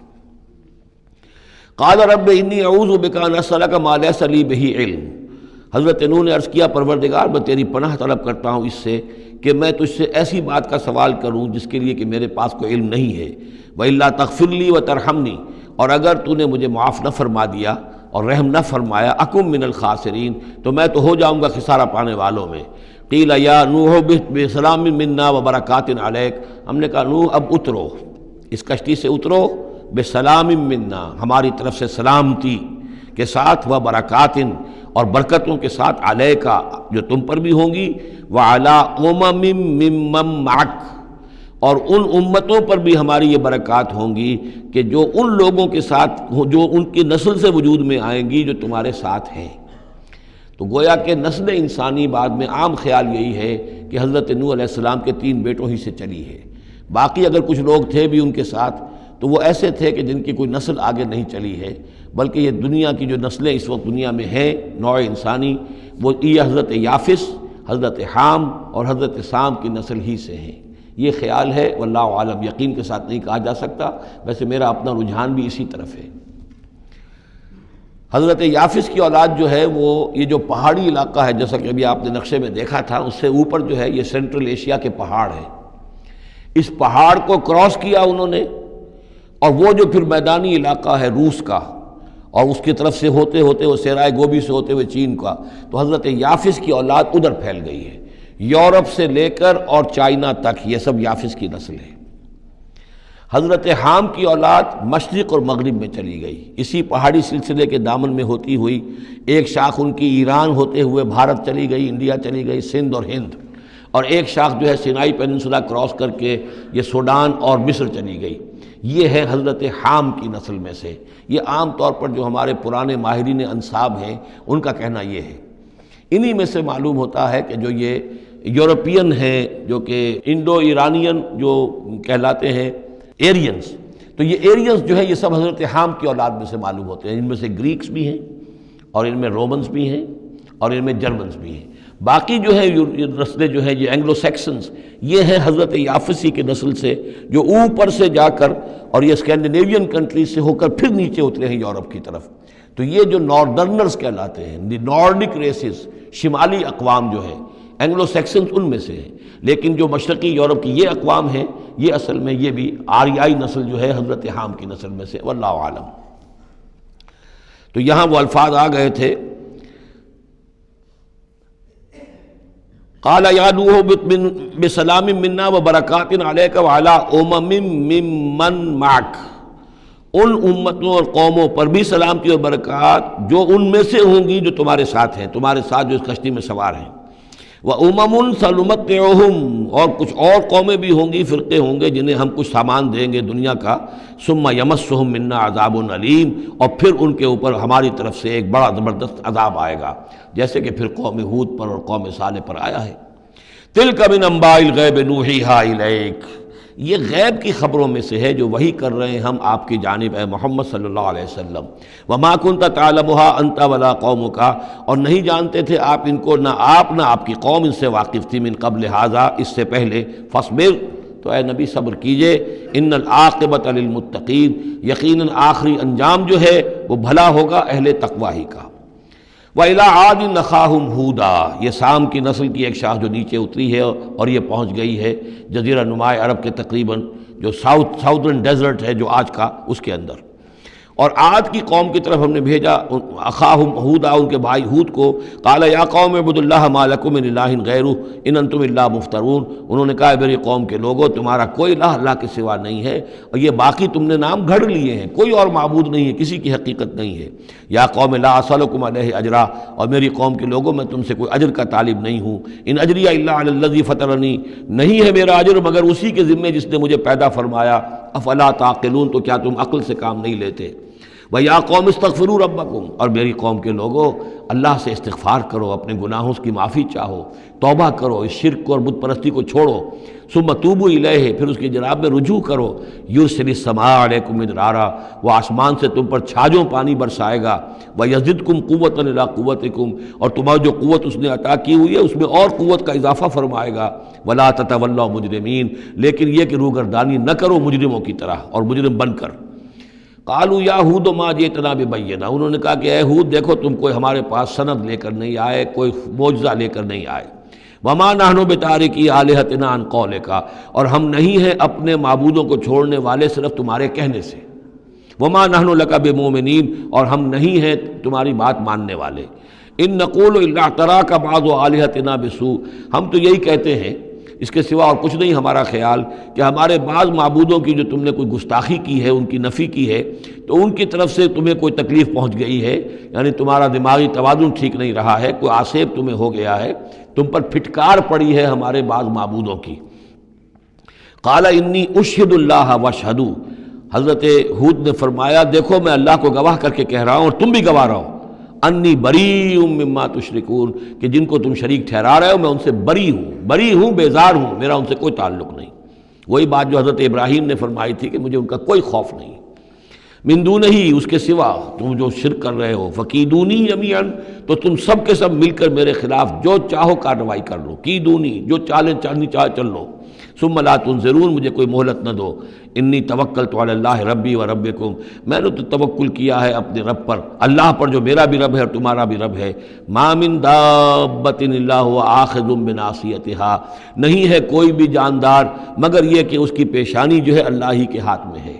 قال رب انی اعوذ بک ان اسألک ما لیس لی بہ علم، حضرت نوح نے عرض کیا پروردگار میں تیری پناہ طلب کرتا ہوں اس سے کہ میں تجھ سے ایسی بات کا سوال کروں جس کے لیے کہ میرے پاس کوئی علم نہیں ہے، وَإِلَّا تَغْفِرْ لِي وَتَرْحَمْنِي، اور اگر تو نے مجھے معاف نہ فرما دیا اور رحم نہ فرمایا، اکم من الخاسرین، تو میں تو ہو جاؤں گا خسارہ پانے والوں میں۔ قیل یا نوح اہبط بسلام منا وبرکات علیک، ہم نے کہا نوح اب اترو، اس کشتی سے اترو، بسلام منا، ہماری طرف سے سلامتی کے ساتھ، وبرکات، اور برکتوں کے ساتھ، علیکا، جو تم پر بھی ہوں گی، وعلی امم ممن معک، اور ان امتوں پر بھی ہماری یہ برکات ہوں گی کہ جو ان لوگوں کے ساتھ جو ان کی نسل سے وجود میں آئیں گی جو تمہارے ساتھ ہیں۔ تو گویا کہ نسل انسانی بعد میں عام خیال یہی ہے کہ حضرت نوح علیہ السلام کے 3 بیٹوں ہی سے چلی ہے، باقی اگر کچھ لوگ تھے بھی ان کے ساتھ تو وہ ایسے تھے کہ جن کی کوئی نسل آگے نہیں چلی ہے، بلکہ یہ دنیا کی جو نسلیں اس وقت دنیا میں ہیں نوع انسانی، وہ یہ حضرت یافس، حضرت حام اور حضرت سام کی نسل ہی سے ہیں۔ یہ خیال ہے، واللہ عالم، یقین کے ساتھ نہیں کہا جا سکتا، ویسے میرا اپنا رجحان بھی اسی طرف ہے۔ حضرت یافس کی اولاد جو ہے وہ یہ جو پہاڑی علاقہ ہے، جیسا کہ ابھی آپ نے نقشے میں دیکھا تھا، اس سے اوپر جو ہے یہ سینٹرل ایشیا کے پہاڑ ہیں، اس پہاڑ کو کراس کیا انہوں نے، اور وہ جو پھر میدانی علاقہ ہے روس کا، اور اس کی طرف سے ہوتے ہوتے وہ سیرائے گوبی سے ہوتے ہوئے چین کا، تو حضرت یافس کی اولاد ادھر پھیل گئی ہے، یورپ سے لے کر اور چائنا تک، یہ سب یافس کی نسل ہے۔ حضرت حام کی اولاد مشرق اور مغرب میں چلی گئی، اسی پہاڑی سلسلے کے دامن میں ہوتی ہوئی، ایک شاخ ان کی ایران ہوتے ہوئے بھارت چلی گئی، انڈیا چلی گئی، سندھ اور ہند، اور ایک شاخ جو ہے سینائی پیننسولا کراس کر کے یہ سوڈان اور مصر چلی گئی۔ یہ ہے حضرت حام کی نسل میں سے۔ یہ عام طور پر جو ہمارے پرانے ماہرین انساب ہیں ان کا کہنا یہ ہے۔ انہی میں سے معلوم ہوتا ہے کہ جو یہ یورپین ہیں، جو کہ انڈو ایرانین جو کہلاتے ہیں ایرینز، تو یہ ایرینز جو ہے یہ سب حضرت حام کی اولاد میں سے معلوم ہوتے ہیں۔ ان میں سے گریکس بھی ہیں، اور ان میں رومنز بھی ہیں، اور ان میں جرمنز بھی ہیں۔ باقی جو ہے نسلیں جو ہیں یہ اینگلو سیکسنز، یہ ہیں حضرت یافسی کے نسل سے، جو اوپر سے جا کر اور یہ اسکینڈینیوین کنٹریز سے ہو کر پھر نیچے اترے ہیں یورپ کی طرف۔ تو یہ جو ناردرنرز کہلاتے ہیں، دی نارڈک ریسز، شمالی اقوام جو ہے اینگلو سیکسنز ان میں سے ہیں، لیکن جو مشرقی یورپ کی یہ اقوام ہیں یہ اصل میں یہ بھی آریائی نسل جو ہے حضرت حام کی نسل میں سے، واللہ عالم۔ تو یہاں وہ الفاظ آ گئے تھے، قال یا نوح اہبط بسلام منا وبرکات علیک وعلی امم ممن معک، ان امتوں اور قوموں پر بھی سلامتی اور برکات جو ان میں سے ہوں گی جو تمہارے ساتھ ہیں، تمہارے ساتھ جو اس کشتی میں سوار ہیں، وَأُمَمٌ سَنُمَتِّعُهُمْ، اور کچھ اور قومیں بھی ہوں گی، فرقے ہوں گے جنہیں ہم کچھ سامان دیں گے دنیا کا، ثُمَّ يَمَسُّهُم مِّنَّا عَذَابٌ أَلِيمٌ، اور پھر ان کے اوپر ہماری طرف سے ایک بڑا زبردست عذاب آئے گا، جیسے کہ پھر قوم ہود پر اور قوم صالح پر آیا ہے۔ تِلْكَ مِنْ أَنْبَاءِ الْغَيْبِ نُوحِيهَا إِلَيْكَ، یہ غیب کی خبروں میں سے ہے جو وحی کر رہے ہیں ہم آپ کی جانب اے محمد صلی اللہ علیہ وسلم۔ وَمَا كُنْتَ تَعْلَمُهَا أَنْتَ وَلَا قَوْمُكَ، اور نہیں جانتے تھے آپ ان کو، نہ آپ کی قوم ان سے واقف تھی، من قبل ھذا، اس سے پہلے، فاصبر، تو اے نبی صبر کیجئے، ان العاقبۃ للمتقین، یقیناً آخری انجام جو ہے وہ بھلا ہوگا اہل تقوی ہی کا۔ وَإِلَىٰ عَادٍ أَخَاهُمْ هُودًا، یہ سام کی نسل کی ایک شاخ جو نیچے اتری ہے اور یہ پہنچ گئی ہے جزیرہ نماء عرب کے تقریباً جو ساؤدرن ڈیزرٹ ہے جو آج کا، اس کے اندر، اور عاد کی قوم کی طرف ہم نے بھیجا اخاہم ہودا، ان کے بھائی ہود کو، قال یا قوم اعبدوا اللہ ما لکم من الہ غیرہ ان انتم الا مفترون، انہوں نے کہا میری قوم کے لوگوں تمہارا کوئی الہ اللہ کے سوا نہیں ہے، اور یہ باقی تم نے نام گھڑ لیے ہیں، کوئی اور معبود نہیں ہے، کسی کی حقیقت نہیں ہے۔ یا قوم لا اسألکم علیہ اجرا، اور میری قوم کے لوگوں میں تم سے کوئی اجر کا طالب نہیں ہوں، ان اجری الا علی الذی فطرنی، نہیں ہے میرا اجر مگر اسی کے ذمے جس نے مجھے پیدا فرمایا، افلا تعقلون، تو کیا تم عقل سے کام نہیں لیتے؟ وَيَا قَوْمِ اسْتَغْفِرُوا رَبَّكُمْ، اور میری قوم کے لوگوں اللہ سے استغفار کرو، اپنے گناہوں کی معافی چاہو، توبہ کرو، اس شرک کو اور بت پرستی کو چھوڑو، ثم توبوا الیہ، پھر اس کی جناب میں رجوع کرو، یرسل السماء علیکم مدرارا، وہ آسمان سے تم پر چھاجوں پانی برسائے گا، ویزدکم قوۃ الی قوتکم، اور تمہاری جو قوت اس نے عطا کی ہوئی ہے اس میں اور قوت کا اضافہ فرمائے گا، ولا تتولوا مجرمین، لیکن یہ کہ روگردانی نہ کرو مجرموں کی طرح اور مجرم بن کر۔ قالوا یا ہود ما جئتنا ببینہ، انہوں نے کہا کہ اے ہود دیکھو تم کوئی ہمارے پاس سند لے کر نہیں آئے، کوئی معجزہ لے کر نہیں آئے، وما نحن بتارکی آلہتنا عن قولک، اور ہم نہیں ہیں اپنے معبودوں کو چھوڑنے والے صرف تمہارے کہنے سے، وما نحن لک بمؤمنین، اور ہم نہیں ہیں تمہاری بات ماننے والے، ان نقول الا اعتراک بعض آلہتنا بسوء، ہم تو یہی کہتے ہیں، اس کے سوا اور کچھ نہیں ہمارا خیال، کہ ہمارے بعض معبودوں کی جو تم نے کوئی گستاخی کی ہے، ان کی نفی کی ہے، تو ان کی طرف سے تمہیں کوئی تکلیف پہنچ گئی ہے، یعنی تمہارا دماغی توازن ٹھیک نہیں رہا ہے، کوئی آسیب تمہیں ہو گیا ہے، تم پر پھٹکار پڑی ہے ہمارے بعض معبودوں کی۔ قال انی اشہد اللہ واشہدوا، حضرت ہود نے فرمایا دیکھو میں اللہ کو گواہ کر کے کہہ رہا ہوں اور تم بھی گواہ رہو، انی بریء مما تشرکون، کہ جن کو تم شریک ٹھہرا رہے ہو میں ان سے بری ہوں، بیزار ہوں، میرا ان سے کوئی تعلق نہیں۔ وہی بات جو حضرت ابراہیم نے فرمائی تھی کہ مجھے ان کا کوئی خوف نہیں، من دونہ ہی، اس کے سوا تم جو شرک کر رہے ہو، فکیدونی جمیعا، تو تم سب کے سب مل کر میرے خلاف جو چاہو کارروائی کر لو، کیدونی، جو چالیں چلنی چاہے چل لو، ثم لا تنظرون، مجھے کوئی مہلت نہ دو، انی توکلت علی اللہ ربی و ربکم، میں نے تو توکل کیا ہے اپنے رب پر، اللہ پر جو میرا بھی رب ہے اور تمہارا بھی رب ہے، ما من دابۃ الا هو آخذ بناصیتها، نہیں ہے کوئی بھی جاندار مگر یہ کہ اس کی پیشانی جو ہے اللہ ہی کے ہاتھ میں ہے۔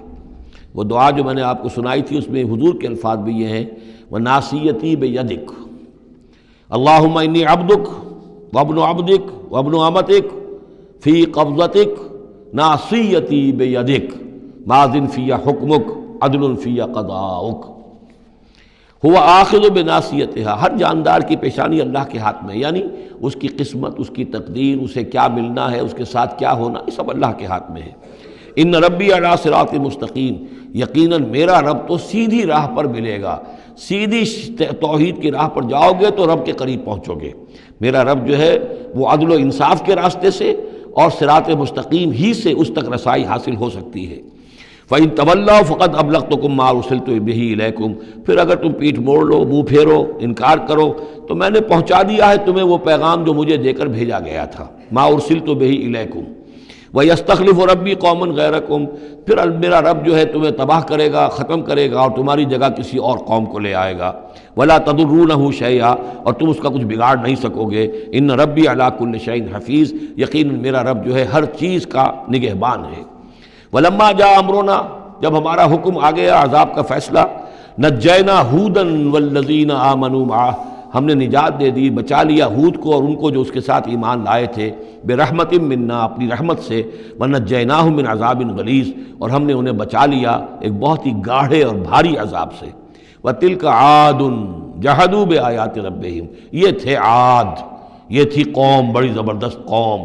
وہ دعا جو میں نے آپ کو سنائی تھی اس میں حضور کے الفاظ بھی یہ ہیں، وَنَاصِيَتِي بِيَدِكَ اللہم انی عبدک وابن عبدک وابن امتک فی قبضتک ناصیتی بیدک ماضٍ فی حکمک عدل فی قضاؤک۔ ہوا آخذ بناصیتها، ہر جاندار کی پیشانی اللہ کے ہاتھ میں، یعنی اس کی قسمت، اس کی تقدیر، اسے کیا ملنا ہے، اس کے ساتھ کیا ہونا، یہ سب اللہ کے ہاتھ میں ہے۔ ان ربی علی صراط مستقیم، یقیناً میرا رب تو سیدھی راہ پر ملے گا، سیدھی توحید کی راہ پر جاؤ گے تو رب کے قریب پہنچو گے۔ میرا رب جو ہے وہ عدل و انصاف کے راستے سے اور صراط مستقیم ہی سے اس تک رسائی حاصل ہو سکتی ہے۔ فَإِن تَوَلَّوْا فَقَدْ أَبْلَغْتُكُم مَّا أُرْسِلْتُ بِهِ إِلَيْكُمْ، پھر اگر تم پیٹھ موڑ لو، منہ پھیرو، انکار کرو، تو میں نے پہنچا دیا ہے تمہیں وہ پیغام جو مجھے دے کر بھیجا گیا تھا، مَا أُرْسِلْتُ بِهِ إِلَيْكُمْ۔ وَيَسْتَخْلِفُ رَبِّي قَوْمًا غَيْرَكُمْ، پھر میرا رب جو ہے تمہیں تباہ کرے گا، ختم کرے گا اور تمہاری جگہ کسی اور قوم کو لے آئے گا۔ وَلَا تَضُرُّونَهُ شَيْئًا، اور تم اس کا کچھ بگاڑ نہیں سکو گے۔ إِنَّ رَبِّي عَلَىٰ كُلِّ شَيْءٍ حَفِيظٌ، یقیناً میرا رب جو ہے ہر چیز کا نگہبان ہے۔ وَلَمَّا جَاءَ أَمْرُنَا، جب ہمارا حکم آ گیا، عذاب کا فیصلہ، نجینا ہودا والذین آمنوا معہ، ہم نے نجات دے دی، بچا لیا ہود کو اور ان کو جو اس کے ساتھ ایمان لائے تھے، برحمت منا، اپنی رحمت سے، ونجیناہم من عذاب غلیظ، اور ہم نے انہیں بچا لیا ایک بہت ہی گاڑھے اور بھاری عذاب سے۔ وتلک عاد جحدوا بآیات ربہم، یہ تھے عاد، یہ تھی قوم، بڑی زبردست قوم،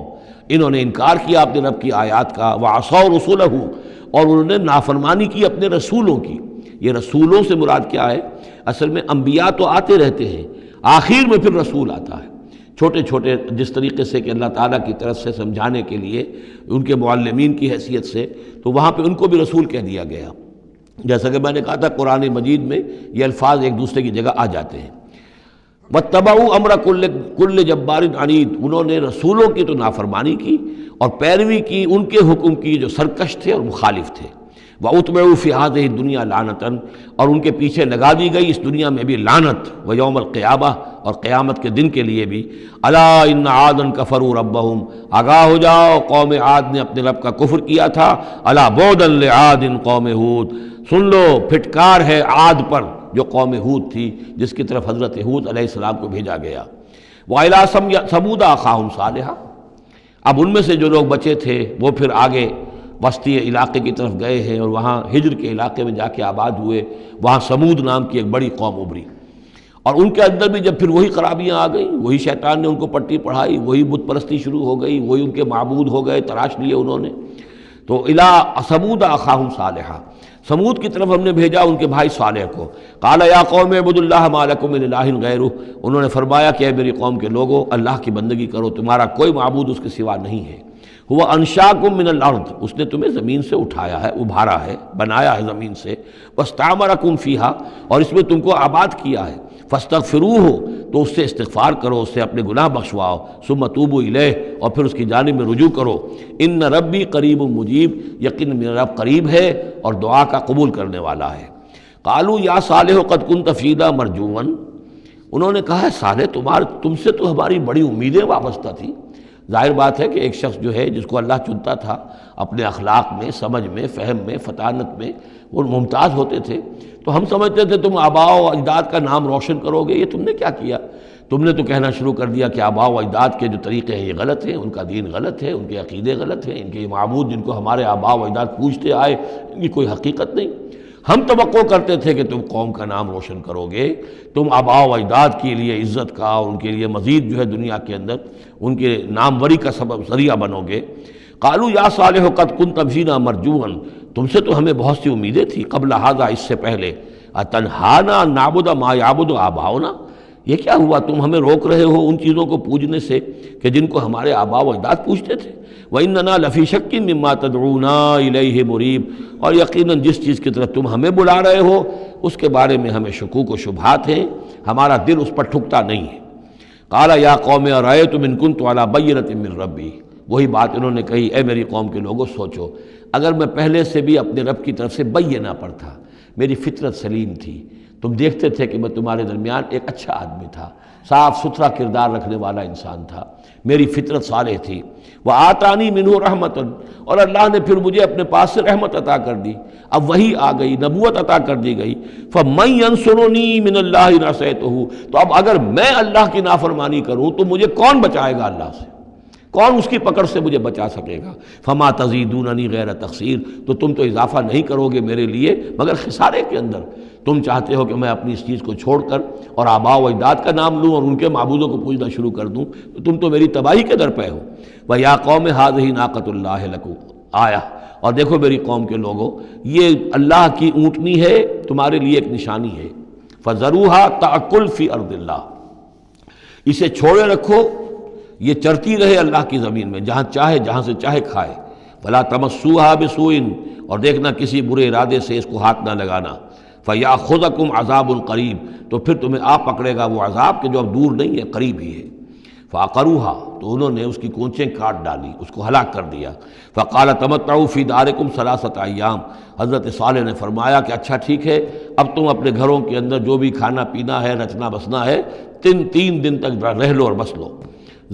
انہوں نے انکار کیا اپنے رب کی آیات کا، وعصوا رسولہ، اور انہوں نے نافرمانی کی اپنے رسولوں کی۔ یہ رسولوں سے مراد کیا ہے؟ اصل میں انبیاء تو آتے رہتے ہیں، آخر میں پھر رسول آتا ہے، چھوٹے چھوٹے، جس طریقے سے کہ اللہ تعالیٰ کی طرف سے سمجھانے کے لیے ان کے معلمین کی حیثیت سے، تو وہاں پہ ان کو بھی رسول کہہ دیا گیا۔ جیسا کہ میں نے کہا تھا قرآن مجید میں یہ الفاظ ایک دوسرے کی جگہ آ جاتے ہیں۔ واتبعوا امر کل جبار عنید، انہوں نے رسولوں کی تو نافرمانی کی اور پیروی کی ان کے حکم کی جو سرکش تھے اور مخالف تھے۔ وَأُتْبِعُوا فِي هَذِهِ الدُّنْيَا لَعْنَةً، اور ان کے پیچھے لگا دی گئی اس دنیا میں بھی لعنت، وَيَوْمَ الْقِيَامَةِ، اور قیامت کے دن کے لیے بھی۔ أَلَا إِنَّ عَادًا كَفَرُوا رَبَّهُمْ، آگاہ ہو جاؤ قوم عاد نے اپنے رب کا کفر کیا تھا۔ أَلَا بُعْدًا لِعَادٍ قوم ہود، سن لو پھٹکار ہے عاد پر جو قوم ہود تھی، جس کی طرف حضرت ہود علیہ السلام کو بھیجا گیا۔ وَإِلَىٰ ثَمُودَ أَخَاهُمْ صَالِحًا، اب ان میں سے جو لوگ بچے تھے وہ پھر آگے وسطی علاقے کی طرف گئے ہیں اور وہاں ہجر کے علاقے میں جا کے آباد ہوئے، وہاں سمود نام کی ایک بڑی قوم ابھری، اور ان کے اندر بھی جب پھر وہی خرابیاں آ گئیں، وہی شیطان نے ان کو پٹی پڑھائی، وہی بت پرستی شروع ہو گئی، وہی ان کے معبود ہو گئے، تراش لیے انہوں نے۔ تو الی ثمود اخاہم صالحا، سمود کی طرف ہم نے بھیجا ان کے بھائی صالح کو. قال یا قوم اعبدوا اللہ ما لکم من الہ غیرہ، انہوں نے فرمایا کہ اے میری قوم کے لوگو اللہ کی بندگی کرو، تمہارا کوئی معبود اس کے سوا نہیں ہے. هو انشاکم من الارض، اس نے تمہیں زمین سے اٹھایا ہے، ابھارا ہے، بنایا ہے زمین سے. واستعمرکم فیہا، اور اس میں تم کو آباد کیا ہے. فاستغفروہ، تو اس سے استغفار کرو، اس سے اپنے گناہ بخشواؤ. ثم توبوا الیہ، اور پھر اس کی جانب میں رجوع کرو. ان ربی قریب مجیب، یقین میرا رب قریب ہے اور دعا کا قبول کرنے والا ہے. قالوا یا صالح قد کنت فینا مرجوا، انہوں نے کہا ہے صالح تم سے تو ہماری بڑی امیدیں وابستہ تھیں. ظاہر بات ہے کہ ایک شخص جو ہے جس کو اللہ چنتا تھا اپنے اخلاق میں، سمجھ میں، فہم میں، فطانت میں وہ ممتاز ہوتے تھے، تو ہم سمجھتے تھے تم آباء و اجداد کا نام روشن کرو گے. یہ تم نے کیا کیا؟ تم نے تو کہنا شروع کر دیا کہ آباء و اجداد کے جو طریقے ہیں یہ غلط ہیں، ان کا دین غلط ہے، ان کے عقیدے غلط ہیں، ان کے معبود جن کو ہمارے آباء و اجداد پوجتے آئے ان کی کوئی حقیقت نہیں. ہم توقع کرتے تھے کہ تم قوم کا نام روشن کرو گے، تم آباء و اجداد کے لیے عزت کا اور ان کے لیے مزید جو ہے دنیا کے اندر ان کے ناموری کا سبب ذریعہ بنو گے. قالوا یا صالح قد کنت فینا مرجوا، تم سے تو ہمیں بہت سی امیدیں تھیں قبل ھذا، اس سے پہلے. اتنہانا ان نعبد ما یعبد آباؤنا، یہ کیا ہوا تم ہمیں روک رہے ہو ان چیزوں کو پوجنے سے کہ جن کو ہمارے آباء و اجداد پوجتے تھے. وَإِنَّنَا لَفِي شَكٍّ مِّمَّا تَدْعُونَا إِلَيْهِ مُرِيبٍ، اور یقیناً جس چیز کی طرف تم ہمیں بلا رہے ہو اس کے بارے میں ہمیں شکوک و شبہات ہیں، ہمارا دل اس پر ٹھکتا نہیں ہے. قَالَ يَا قَوْمِ أَرَأَيْتُمْ إِن كُنتُ عَلَىٰ بَيِّنَةٍ مِّن رَّبِّي، وہی بات انہوں نے کہی، اے میری قوم کے لوگوں سوچو، اگر میں پہلے سے بھی اپنے رب کی طرف سے بینہ پر تھا، میری فطرت سلیم تھی، تم دیکھتے تھے کہ میں تمہارے درمیان ایک اچھا آدمی تھا، صاف ستھرا کردار رکھنے والا انسان تھا، میری فطرت صالح تھی. وَآتَانِي مِنْهُ رَحْمَةً، اور اللہ نے پھر مجھے اپنے پاس سے رحمت عطا کر دی، اب وہی آ گئی، نبوت عطا کر دی گئی. فَمَن يَنصُرُنِي مِنَ اللَّهِ إِنْ عَصَيْتُهُ، تو اب اگر میں اللہ کی نافرمانی کروں تو مجھے کون بچائے گا اللہ سے، کون اس کی پکڑ سے مجھے بچا سکے گا. فما تزیدوننی غیر تقصیر، تو تم تو اضافہ نہیں کرو گے میرے لیے مگر خسارے کے اندر. تم چاہتے ہو کہ میں اپنی اس چیز کو چھوڑ کر اور آباء و اجداد کا نام لوں اور ان کے معبودوں کو پوجنا شروع کر دوں، تو تم تو میری تباہی کے در پہ ہو. وَيَا قَوْمِ هَٰذِهِ نَاقَةُ اللَّهِ لَكُمْ آیَةٌ، اور دیکھو میری قوم کے لوگوں، یہ اللہ کی اونٹنی ہے، تمہارے لیے ایک نشانی ہے. فَذَرُوهَا تَأْكُلْ فِي أَرْضِ اللَّهِ، اسے چھوڑے رکھو، یہ چرتی رہے اللہ کی زمین میں، جہاں چاہے جہاں سے چاہے کھائے. وَلَا تَمَسُّوهَا بِسُوءٍ، اور دیکھنا کسی برے ارادے سے اس کو ہاتھ نہ لگانا. فَيَأْخُذَكُمْ عَذَابٌ قَرِيبٌ، تو پھر تمہیں آ پکڑے گا وہ عذاب کہ جو اب دور نہیں ہے، قریب ہی ہے. فَعَقَرُوهَا، تو انہوں نے اس کی کونچیں کاٹ ڈالی، اس کو ہلاک کر دیا. فَقَالَ تَمَتَّعُوا فِي دَارِكُمْ ثَلَاثَةَ أَيَّامٍ، حضرت صالح نے فرمایا کہ اچھا ٹھیک ہے، اب تم اپنے گھروں کے اندر جو بھی کھانا پینا ہے، رچنا بسنا ہے، تین دن تک رہ لو اور بس لو.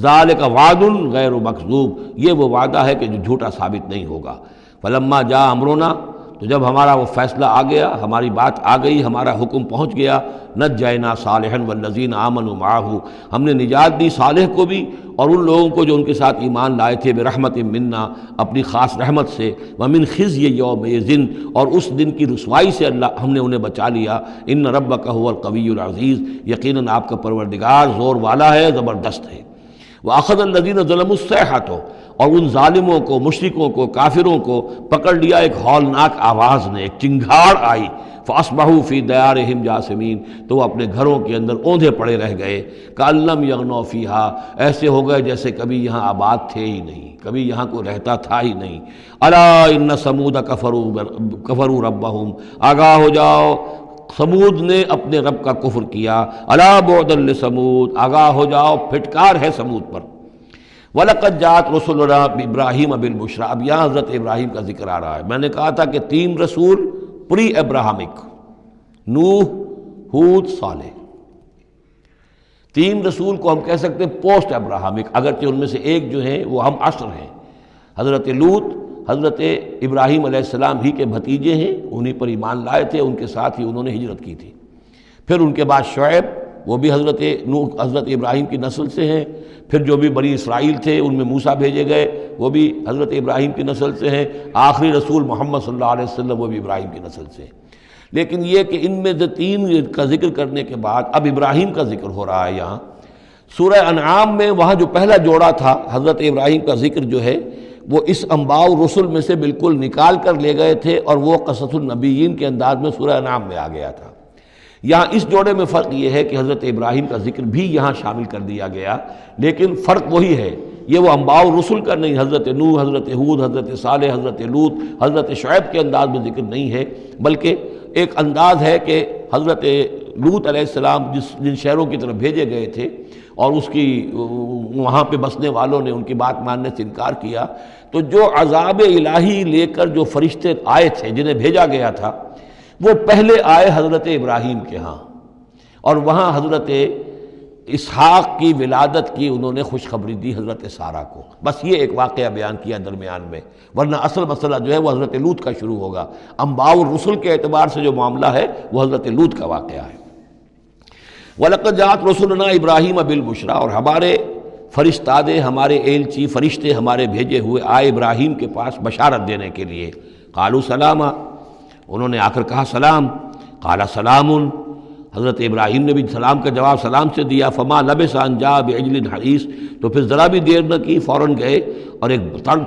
ذالک وعد غیر مکذوب، یہ وہ وعدہ ہے کہ جو جھوٹا ثابت نہیں ہوگا. فلما جاء امرنا، تو جب ہمارا وہ فیصلہ آ گیا، ہماری بات آ گئی، ہمارا حکم پہنچ گیا، نجینا صالحا والذین آمنوا معہ، ہم نے نجات دی صالح کو بھی اور ان لوگوں کو جو ان کے ساتھ ایمان لائے تھے، برحمت منا، اپنی خاص رحمت سے. ومن خزی یومئذ، اور اس دن کی رسوائی سے اللہ ہم نے انہیں بچا لیا. ان ربک هو القوی العزیز، یقیناً آپ کا پروردگار زور والا ہے، زبردست ہے. وَأَخَذَ الَّذِينَ ظَلَمُوا الصَّيْحَةُ، اور ان ظالموں کو، مشرکوں کو، کافروں کو پکڑ لیا ایک ہولناک آواز نے، ایک چنگھاڑ آئی. فَأَصْبَحُوا فِي دِيَارِهِمْ جَاثِمِينَ، تو وہ اپنے گھروں کے اندر اوندھے پڑے رہ گئے. كَأَن لَّمْ يَغْنَوْا فِيهَا، ایسے ہو گئے جیسے کبھی یہاں آباد تھے ہی نہیں، کبھی یہاں کوئی رہتا تھا ہی نہیں. أَلَا إِنَّ ثَمُودَ كَفَرُوا رَبَّهُمْ، آگاہ ہو جاؤ، سمود نے اپنے رب کا کفر کیا. الا بعدا لثمود، آگاہ ہو جاؤ، پھٹکار ہے سمود پر. وَلَقَدْ جَاءَتْ رُسُلُنَا بِإِبْرَاهِيمَ بِالْبُشْرَىٰ، اب یہاں حضرت ابراہیم کا ذکر آ رہا ہے. میں نے کہا تھا کہ 3 رسول پری ابراہمک، نوح، ہود، صالح. 3 رسول کو ہم کہہ سکتے ہیں پوسٹ ابراہمک، اگرچہ ان میں سے ایک جو ہیں وہ ہم عصر ہیں. حضرت لوط حضرت ابراہیم علیہ السلام ہی کے بھتیجے ہیں، انہی پر ایمان لائے تھے، ان کے ساتھ ہی انہوں نے ہجرت کی تھی. پھر ان کے بعد شعیب، وہ بھی حضرت نوح حضرت ابراہیم کی نسل سے ہیں. پھر جو بھی بنی اسرائیل تھے ان میں موسیٰ بھیجے گئے، وہ بھی حضرت ابراہیم کی نسل سے ہیں. آخری رسول محمد صلی اللہ علیہ وسلم وہ بھی ابراہیم کی نسل سے ہیں. لیکن یہ کہ ان میں سے 3 کا ذکر کرنے کے بعد اب ابراہیم کا ذکر ہو رہا ہے یہاں. سورہ انعام میں وہاں جو پہلا جوڑا تھا حضرت ابراہیم کا ذکر جو ہے وہ اس انباء رسل میں سے بالکل نکال کر لے گئے تھے، اور وہ قصص النبیین کے انداز میں سورہ انعام میں آ گیا تھا۔ یہاں اس جوڑے میں فرق یہ ہے کہ حضرت ابراہیم کا ذکر بھی یہاں شامل کر دیا گیا، لیکن فرق وہی ہے، یہ وہ انباء رسل کا نہیں، حضرت نوح، حضرت ہود، حضرت صالح، حضرت لوط، حضرت شعیب کے انداز میں ذکر نہیں ہے، بلکہ ایک انداز ہے کہ حضرت لوط علیہ السلام جن شہروں کی طرف بھیجے گئے تھے اور اس کی وہاں پہ بسنے والوں نے ان کی بات ماننے سے انکار کیا، تو جو عذاب الہی لے کر جو فرشتے آئے تھے جنہیں بھیجا گیا تھا، وہ پہلے آئے حضرت ابراہیم کے ہاں، اور وہاں حضرت اسحاق کی ولادت کی انہوں نے خوشخبری دی حضرت سارہ کو۔ بس یہ ایک واقعہ بیان کیا درمیان میں، ورنہ اصل مسئلہ جو ہے وہ حضرت لوط کا شروع ہوگا۔ انباء الرسل کے اعتبار سے جو معاملہ ہے وہ حضرت لوط کا واقعہ ہے۔ وَلَقَدْ جَاءَتْ رُسُلُنَا إِبْرَاهِيمَ بِالْبُشْرَىٰ، اور ہمارے فرشتادے، ہمارے ایلچی فرشتے ہمارے بھیجے ہوئے آئے ابراہیم کے پاس بشارت دینے کے لیے۔ قالوا سلاما، انہوں نے آ کر کہا سلام۔ قال سلام، حضرت ابراہیم نے بھی سلام کا جواب سلام سے دیا۔ فما لبث ان جاء بعجل حنیذ، تو پھر ذرا بھی دیر نہ کی، فوراً گئے اور ایک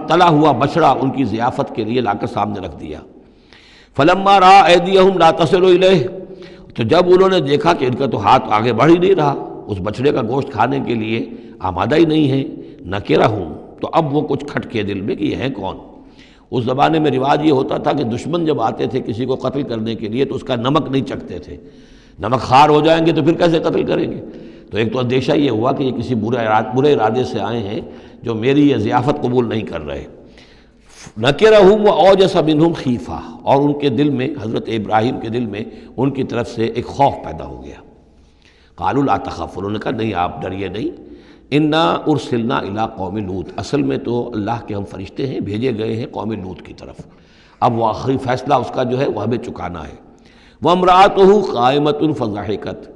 تلا ہوا بچڑا ان کی ضیافت کے لیے لا کر سامنے رکھ دیا۔ فلما رأى أيديهم لا تصل إليه، تو جب انہوں نے دیکھا کہ ان کا تو ہاتھ آگے بڑھ ہی نہیں رہا، اس بچڑے کا گوشت کھانے کے لیے آمادہ ہی نہیں ہے، نکرہم، تو اب وہ کچھ کھٹکے دل میں کہ یہ ہیں کون۔ اس زمانے میں رواج یہ ہوتا تھا کہ دشمن جب آتے تھے کسی کو قتل کرنے کے لیے تو اس کا نمک نہیں چکھتے تھے، نمک خوار ہو جائیں گے تو پھر کیسے قتل کریں گے۔ تو ایک تو اندیشہ یہ ہوا کہ یہ کسی برے ارادے سے آئے ہیں جو میری یہ ضیافت قبول نہیں کر رہے۔ نکرہم واوجس منہم خیفہ، اور ان کے دل میں، حضرت ابراہیم کے دل میں ان کی طرف سے ایک خوف پیدا ہو گیا۔ قالوا لا تخف، انہوں نے کہا نہیں آپ ڈریے نہیں، انا ارسلنا الی قوم لوط، اصل میں تو اللہ کے ہم فرشتے ہیں، بھیجے گئے ہیں قوم لوط کی طرف، اب وہ آخری فیصلہ اس کا جو ہے وہ ہمیں چکانا ہے۔ وامرأتہ قائمۃ فضحکت،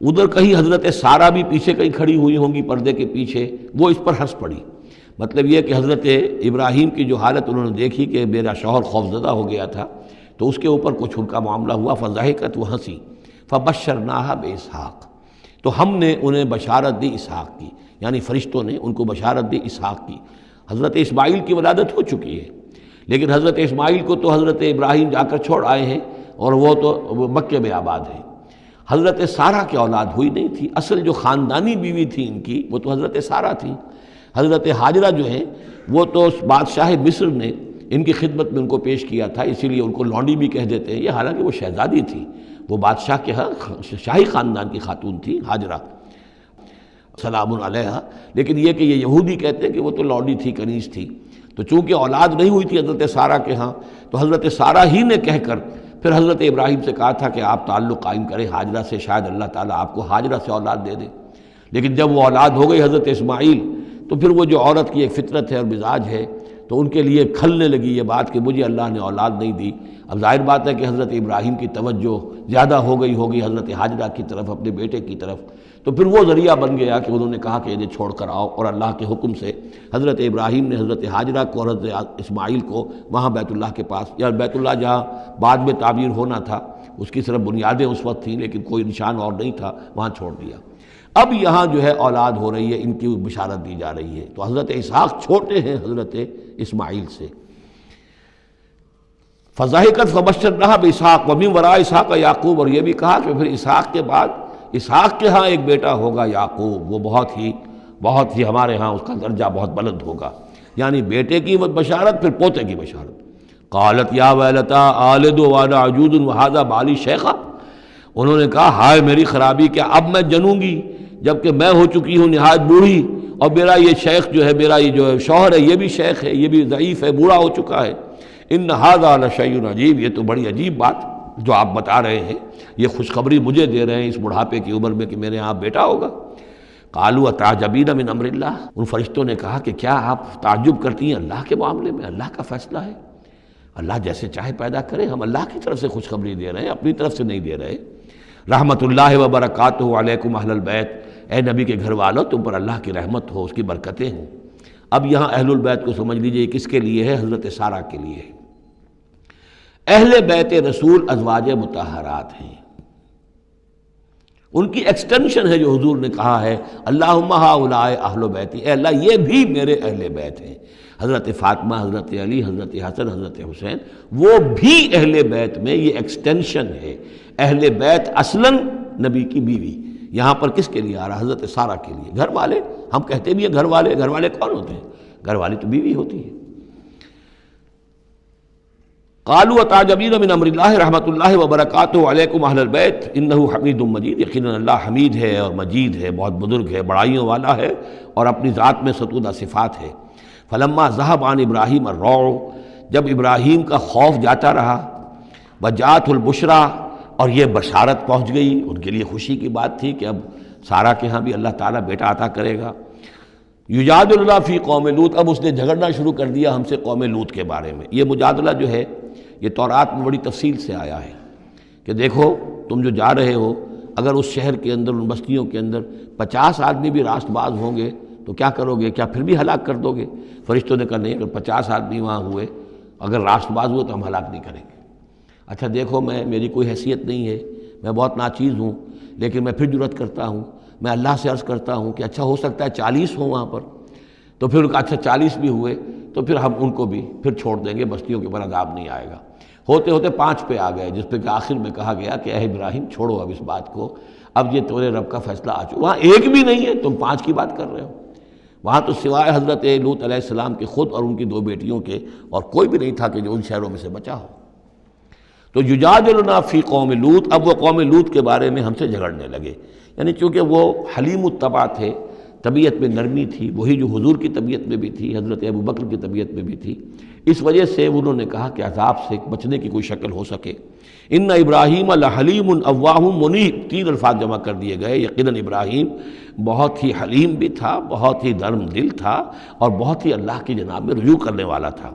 ادھر کہیں حضرت سارہ بھی پیچھے کہیں کھڑی ہوئی ہوں گی پردے کے پیچھے، وہ اس پر ہنس پڑی۔ مطلب یہ کہ حضرت ابراہیم کی جو حالت انہوں نے دیکھی کہ میرا شوہر خوفزدہ ہو گیا تھا، تو اس کے اوپر کچھ ان کا معاملہ ہوا، فضحکت، وہ ہنسی۔ فبشرناہا باسحاق، تو ہم نے انہیں بشارت دی اسحاق کی، یعنی فرشتوں نے ان کو بشارت دی اسحاق کی۔ حضرت اسماعیل کی ولادت ہو چکی ہے، لیکن حضرت اسماعیل کو تو حضرت ابراہیم جا کر چھوڑ آئے ہیں اور وہ تو مکے میں آباد ہیں۔ حضرت سارہ کی اولاد ہوئی نہیں تھی، اصل جو خاندانی بیوی تھی ان کی وہ تو حضرت سارہ تھی۔ حضرت ہاجرہ جو ہیں وہ تو بادشاہ مصر نے ان کی خدمت میں ان کو پیش کیا تھا، اسی لیے ان کو لونڈی بھی کہہ دیتے ہیں، یہ حالانکہ وہ شہزادی تھی، وہ بادشاہ کے ہاں شاہی خاندان کی خاتون تھی ہاجرہ سلام علیہا، لیکن یہ کہ یہ یہودی کہتے ہیں کہ وہ تو لونڈی تھی، کنیز تھی۔ تو چونکہ اولاد نہیں ہوئی تھی حضرت سارہ کے ہاں، تو حضرت سارہ ہی نے کہہ کر پھر حضرت ابراہیم سے کہا تھا کہ آپ تعلق قائم کریں ہاجرہ سے، شاید اللہ تعالیٰ آپ کو ہاجرہ سے اولاد دے دے۔ لیکن جب وہ اولاد ہو گئی حضرت اسماعیل، تو پھر وہ جو عورت کی ایک فطرت ہے اور مزاج ہے، تو ان کے لیے کھلنے لگی یہ بات کہ مجھے اللہ نے اولاد نہیں دی۔ اب ظاہر بات ہے کہ حضرت ابراہیم کی توجہ زیادہ ہو گئی ہوگی حضرت ہاجرہ کی طرف، اپنے بیٹے کی طرف، تو پھر وہ ذریعہ بن گیا کہ انہوں نے کہا کہ انہیں چھوڑ کر آؤ، اور اللہ کے حکم سے حضرت ابراہیم نے حضرت ہاجرہ کو اور حضرت اسماعیل کو وہاں بیت اللہ کے پاس، یا بیت اللہ جہاں بعد میں تعمیر ہونا تھا اس کی صرف بنیادیں اس وقت تھیں لیکن کوئی نشان اور نہیں تھا، وہاں چھوڑ دیا۔ اب یہاں جو ہے اولاد ہو رہی ہے، ان کی بشارت دی جا رہی ہے، تو حضرت اسحاق چھوٹے ہیں حضرت اسماعیل سے۔ فضحکت فبشرناہا باسحاق ومن وراء اسحاق یعقوب، اور یہ بھی کہا کہ پھر اسحاق کے بعد اسحاق کے ہاں ایک بیٹا ہوگا یعقوب، وہ بہت ہی ہمارے ہاں اس کا درجہ بہت بلند ہوگا، یعنی بیٹے کی بشارت پھر پوتے کی بشارت۔ قالت یا ویلتا آلد وانا عجوز وہذا بالی شیخا، انہوں نے کہا ہائے میری خرابی، کیا اب میں جنوں گی جبکہ میں ہو چکی ہوں نہایت بوڑھی، اور میرا یہ شیخ جو ہے، میرا یہ جو شوہر ہے یہ بھی شیخ ہے، یہ بھی ضعیف ہے، بوڑھا ہو چکا ہے۔ ان ھذا لشیء عجیب، یہ تو بڑی عجیب بات جو آپ بتا رہے ہیں، یہ خوشخبری مجھے دے رہے ہیں اس بڑھاپے کی عمر میں کہ میرے یہاں بیٹا ہوگا۔ قالوا اتعجبین من امر اللہ، ان فرشتوں نے کہا کہ کیا آپ تعجب کرتی ہیں اللہ کے معاملے میں؟ اللہ کا فیصلہ ہے، اللہ جیسے چاہے پیدا کرے، ہم اللہ کی طرف سے خوشخبری دے رہے ہیں، اپنی طرف سے نہیں دے رہے۔ رحمت اللہ وبرکاتہ علیکم اہل البیت، اے نبی کے گھر والوں تم پر اللہ کی رحمت ہو، اس کی برکتیں ہوں۔ اب یہاں اہل البیت کو سمجھ لیجئے کس کے لیے ہے؟ حضرت سارہ کے لیے ہے۔ اہل بیت رسول ازواج مطہرات ہیں، ان کی ایکسٹینشن ہے جو حضور نے کہا ہے اللہم ہؤلاء اہل بیتی، اے اللہ یہ بھی میرے اہل بیت ہیں۔ حضرت فاطمہ، حضرت علی، حضرت حسن، حضرت حسین، وہ بھی اہل بیت میں، یہ ایکسٹینشن ہے۔ اہل بیت اصلاً نبی کی بیوی، یہاں پر کس کے لیے آ رہا؟ حضرت سارہ کے لیے۔ گھر والے، ہم کہتے بھی ہیں گھر والے، گھر والے کون ہوتے ہیں؟ گھر والی تو بیوی ہوتی ہے۔ قالوا اتعجبین من امر اللہ رحمۃ اللہ وبرکاتہ علیکم اہل البیت انہ حمید مجید، یقیناً اللہ حمید ہے اور مجید ہے، بہت بزرگ ہے، بڑائیوں والا ہے، اور اپنی ذات میں ستودہ صفات ہے۔ فلما ذهب عن ابراہیم الروع، جب ابراہیم کا خوف جاتا رہا، وجاءت البشریٰ، اور یہ بشارت پہنچ گئی، ان کے لیے خوشی کی بات تھی کہ اب سارہ کے ہاں بھی اللہ تعالیٰ بیٹا عطا کرے گا۔ یجادلنا فی قوم لوط، اب اس نے جھگڑنا شروع کر دیا ہم سے قوم لوط کے بارے میں۔ یہ مجادلہ جو ہے یہ تورات میں بڑی تفصیل سے آیا ہے کہ دیکھو تم جو جا رہے ہو، اگر اس شہر کے اندر، ان بستیوں کے اندر 50 آدمی بھی راست باز ہوں گے تو کیا کرو گے؟ کیا پھر بھی ہلاک کر دو گے؟ فرشتوں نے کہا نہیں، اگر 50 آدمی وہاں ہوئے، اگر راست باز ہوئے تو ہم ہلاک نہیں کریں گے۔ اچھا دیکھو، میری کوئی حیثیت نہیں ہے، میں بہت ناچیز ہوں، لیکن میں پھر جرأت کرتا ہوں، میں اللہ سے عرض کرتا ہوں کہ اچھا ہو سکتا ہے 40 ہوں وہاں پر، تو پھر اچھا 40 بھی ہوئے تو پھر ہم ان کو بھی پھر چھوڑ دیں گے، بستیوں کے اوپر عذاب نہیں آئے گا۔ ہوتے ہوتے 5 پہ آ گئے، جس پہ کہ آخر میں کہا گیا کہ اے ابراہیم چھوڑو اب اس بات کو، اب یہ تمہارے رب کا فیصلہ آ چکا۔ وہاں ایک بھی نہیں ہے، تم 5 کی بات کر رہے ہو۔ وہاں تو سوائے حضرت لوط علیہ السلام کے خود اور ان کی 2 بیٹیوں کے اور کوئی بھی نہیں تھا کہ جو ان شہروں میں سے بچا ہو۔ تو یجادلنا فی قوم لوط، اب وہ قوم لوط کے بارے میں ہم سے جھگڑنے لگے، یعنی چونکہ وہ حلیم الطبع تھے، طبیعت میں نرمی تھی، وہی جو حضور کی طبیعت میں بھی تھی، حضرت ابوبکر کی طبیعت میں بھی تھی، اس وجہ سے انہوں نے کہا کہ عذاب سے بچنے کی کوئی شکل ہو سکے۔ ان ابراہیم لحلیم اواہ منیب، 3 الفاظ جمع کر دیے گئے۔ یقیناً ابراہیم بہت ہی حلیم بھی تھا، بہت ہی نرم دل تھا، اور بہت ہی اللہ کی جناب میں رجوع کرنے والا تھا۔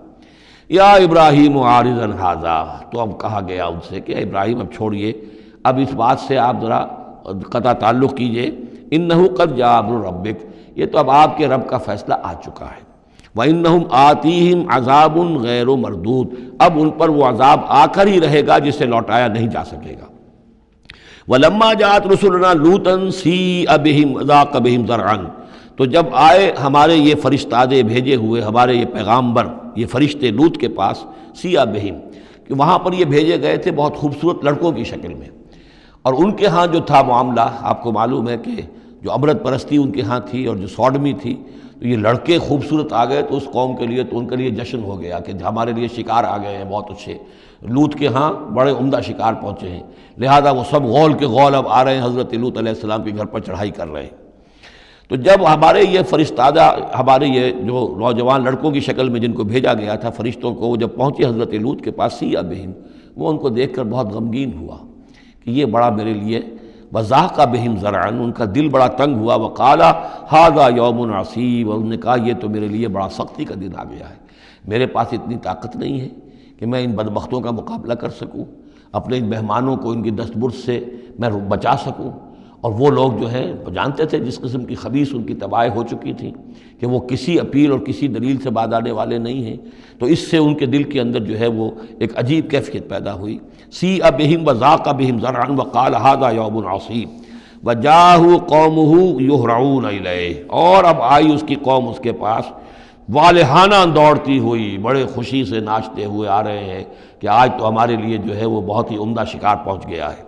یا ابراہیم عارض عن ھذا، تو اب کہا گیا ان سے کہ ابراہیم اب چھوڑیے، اب اس بات سے آپ ذرا قطع تعلق کیجئے۔ انہ قد جاء امر ربک، یہ تو اب آپ کے رب کا فیصلہ آ چکا ہے۔ وانہم آتیہم عذاب غیر مردود، اب ان پر وہ عذاب آ کر ہی رہے گا جسے لوٹایا نہیں جا سکے گا۔ ولما جاءت رسلنا لوطا سیء بہم وضاق بہم ذرعا، تو جب آئے ہمارے یہ فرشتادے بھیجے ہوئے، ہمارے یہ پیغامبر، یہ فرشتے لوط کے پاس، سیء بہم، کہ وہاں پر یہ بھیجے گئے تھے بہت خوبصورت لڑکوں کی شکل میں، اور ان کے ہاں جو تھا معاملہ، آپ کو معلوم ہے کہ جو عبرت پرستی ان کے ہاں تھی اور جو سوڈمی تھی، تو یہ لڑکے خوبصورت آ گئے تو اس قوم کے لیے، تو ان کے لیے جشن ہو گیا کہ ہمارے لیے شکار آ گئے ہیں بہت اچھے، لوط کے ہاں بڑے عمدہ شکار پہنچے ہیں، لہذا وہ سب غول کے غول اب آ رہے ہیں، حضرت لوط علیہ السلام کے گھر پر چڑھائی کر رہے ہیں۔ تو جب ہمارے یہ فرشتادہ، ہمارے یہ جو نوجوان لڑکوں کی شکل میں جن کو بھیجا گیا تھا فرشتوں کو، وہ جب پہنچے حضرت لوط کے پاس، سیء بہم، وہ ان کو دیکھ کر بہت غمگین ہوا کہ یہ بڑا میرے لیے، وضاق بہم ذرعا، ان کا دل بڑا تنگ ہوا، وقال ھذا یوم عصیب، اور انہوں نے کہا یہ تو میرے لیے بڑا سختی کا دن آ گیا ہے، میرے پاس اتنی طاقت نہیں ہے کہ میں ان بدبختوں کا مقابلہ کر سکوں، اپنے ان مہمانوں کو ان کی دستبرد سے میں بچا سکوں۔ اور وہ لوگ جو ہیں وہ جانتے تھے جس قسم کی خبیث ان کی تباہی ہو چکی تھی کہ وہ کسی اپیل اور کسی دلیل سے باز آنے والے نہیں ہیں، تو اس سے ان کے دل کے اندر جو ہے وہ ایک عجیب کیفیت پیدا ہوئی۔ سیء بہم وضاق بہم ذرعا وقال ھذا یوم عصیب وجاءہ قومہ یہرعون الیہ، اور اب آئی اس کی قوم اس کے پاس والہانہ دوڑتی ہوئی، بڑے خوشی سے ناچتے ہوئے آ رہے ہیں کہ آج تو ہمارے لیے جو ہے وہ بہت ہی عمدہ شکار پہنچ گیا ہے۔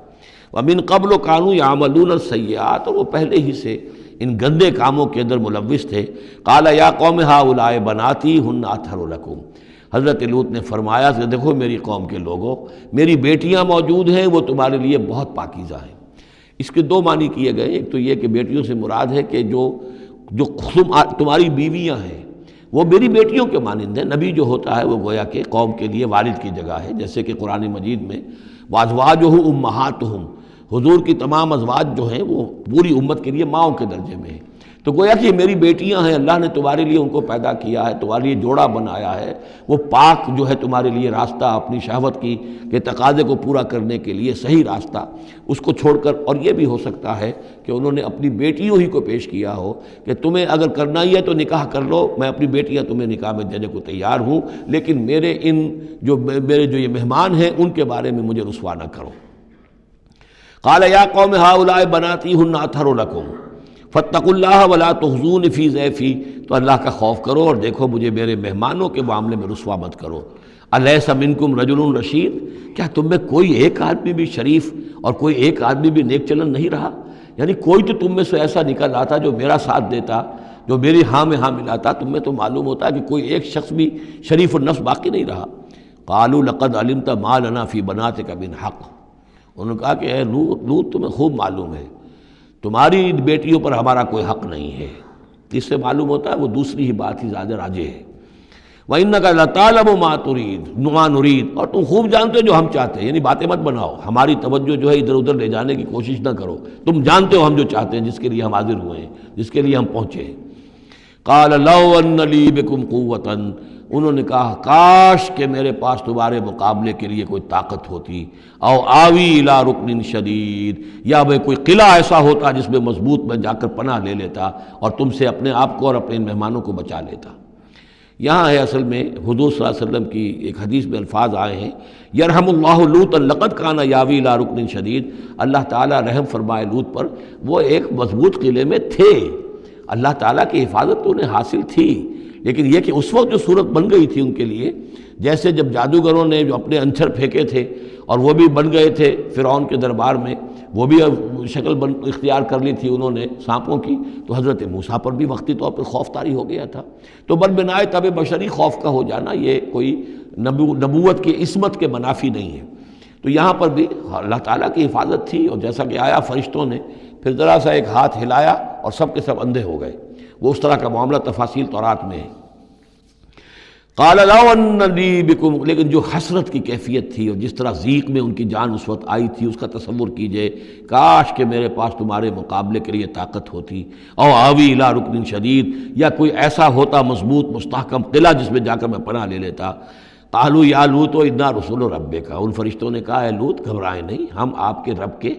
وَمِن قَبْلُ كَانُوا يَعْمَلُونَ السَّيِّئَاتِ، اور وہ پہلے ہی سے ان گندے کاموں کے اندر ملوث تھے۔ قَالَ يَا قَوْمِ هَؤُلَاءِ بَنَاتِي هُنَّ أَطْهَرُ لَكُمْ، حضرت لوط نے فرمایا کہ دیکھو میری قوم کے لوگوں، میری بیٹیاں موجود ہیں، وہ تمہارے لیے بہت پاکیزہ ہیں۔ اس کے 2 معنی کیے گئے، ایک تو یہ کہ بیٹیوں سے مراد ہے کہ جو تمہاری بیویاں ہیں وہ میری بیٹیوں کے مانند ہیں۔ نبی جو ہوتا ہے وہ گویا کہ قوم کے لیے والد کی جگہ ہے، جیسے کہ قرآن مجید میں وَأَزْوَاجُهُ أُمَّهَاتُهُمْ، حضور کی تمام ازواج جو ہیں وہ پوری امت کے لیے ماؤں کے درجے میں ہیں، تو گویا کہ یہ میری بیٹیاں ہیں، اللہ نے تمہارے لیے ان کو پیدا کیا ہے، تمہارے لیے جوڑا بنایا ہے، وہ پاک جو ہے تمہارے لیے راستہ اپنی شہوت کی کے تقاضے کو پورا کرنے کے لیے صحیح راستہ اس کو چھوڑ کر، اور یہ بھی ہو سکتا ہے کہ انہوں نے اپنی بیٹیوں ہی کو پیش کیا ہو کہ تمہیں اگر کرنا ہی ہے تو نکاح کر لو، میں اپنی بیٹیاں تمہیں نکاح میں دینے کو تیار ہوں، لیکن میرے جو یہ مہمان ہیں ان کے بارے میں مجھے رسوا نہ کرو۔ قال یا قوم ہؤلاء بناتی ہن اطہر لکم فاتقوا اللہ ولا تخزون فی ضیفی، تو اللہ کا خوف کرو اور دیکھو مجھے میرے مہمانوں کے معاملے میں رسوا مت کرو۔ الیس منکم رجل رشید، کیا تم میں کوئی ایک آدمی بھی شریف اور کوئی ایک آدمی بھی نیک چلن نہیں رہا؟ یعنی کوئی تو تم میں سے ایسا نکل آتا جو میرا ساتھ دیتا، جو میری ہاں میں ہاں ملاتا۔ تم میں تو معلوم ہوتا ہے کہ کوئی ایک شخص بھی شریف النفس باقی نہیں رہا۔ قالوا لقد علمت ما لنا فی بناتک من حق، انہوں نے کہا کہ اے لوط تمہیں خوب معلوم ہے تمہاری بیٹیوں پر ہمارا کوئی حق نہیں ہے۔ اس سے معلوم ہوتا ہے وہ دوسری ہی بات ہی زیادہ راجح ہے۔ وَإِنَّكَ لَتَعْلَمُ مَا تُرِيدُ مَا نُرِيدُ، اور تم خوب جانتے ہو جو ہم چاہتے ہیں، یعنی باتیں مت بناؤ، ہماری توجہ جو ہے ادھر ادھر لے جانے کی کوشش نہ کرو، تم جانتے ہو ہم جو چاہتے ہیں، جس کے لیے ہم حاضر ہوئے ہیں، جس کے لیے ہم پہنچے ہیں۔ قَالَ لَوْ أَنَّ لِي بِكُمْ قُوَّةً، انہوں نے کہا کاش کہ میرے پاس تمہارے مقابلے کے لیے کوئی طاقت ہوتی، او آوی الی رکن شدید، یا میں کوئی قلعہ ایسا ہوتا جس میں مضبوط میں جا کر پناہ لے لیتا اور تم سے اپنے آپ کو اور اپنے مہمانوں کو بچا لیتا۔ یہاں ہے اصل میں حضور صلی اللہ علیہ وسلم کی ایک حدیث میں الفاظ آئے ہیں، یرحم اللہ لوطا لقد کان یاوی الی رکن شدید، اللہ تعالیٰ رحم فرمائے لوط پر، وہ ایک مضبوط قلعے میں تھے، اللہ تعالیٰ کی حفاظت تو انہیں حاصل تھی، لیکن یہ کہ اس وقت جو صورت بن گئی تھی ان کے لیے، جیسے جب جادوگروں نے جو اپنے انچھر پھینکے تھے اور وہ بھی بن گئے تھے فرعون کے دربار میں، وہ بھی شکل اختیار کر لی تھی انہوں نے سانپوں کی، تو حضرت موسیٰ پر بھی وقتی طور پر خوف طاری ہو گیا تھا۔ تو بنائے طب بشری خوف کا ہو جانا یہ کوئی نبوت کی عصمت کے منافی نہیں ہے۔ تو یہاں پر بھی اللہ تعالیٰ کی حفاظت تھی، اور جیسا کہ آیا فرشتوں نے پھر ذرا سا ایک ہاتھ ہلایا اور سب کے سب اندھے ہو گئے، وہ اس طرح کا معاملہ تفاصیل تورات میں ہے۔ قال لو ان لی بکم، لیکن جو حسرت کی کیفیت تھی اور جس طرح ضیق میں ان کی جان اس وقت آئی تھی، اس کا تصور کیجئے، کاش کہ میرے پاس تمہارے مقابلے کے لیے طاقت ہوتی، او آوی الی رکن شدید، یا کوئی ایسا ہوتا مضبوط مستحکم قلعہ جس میں جا کر میں پناہ لے لیتا۔ قالوا یا لوط انا رسول ربک، ان فرشتوں نے کہا اے لوط گھبرائیں نہیں، ہم آپ کے رب کے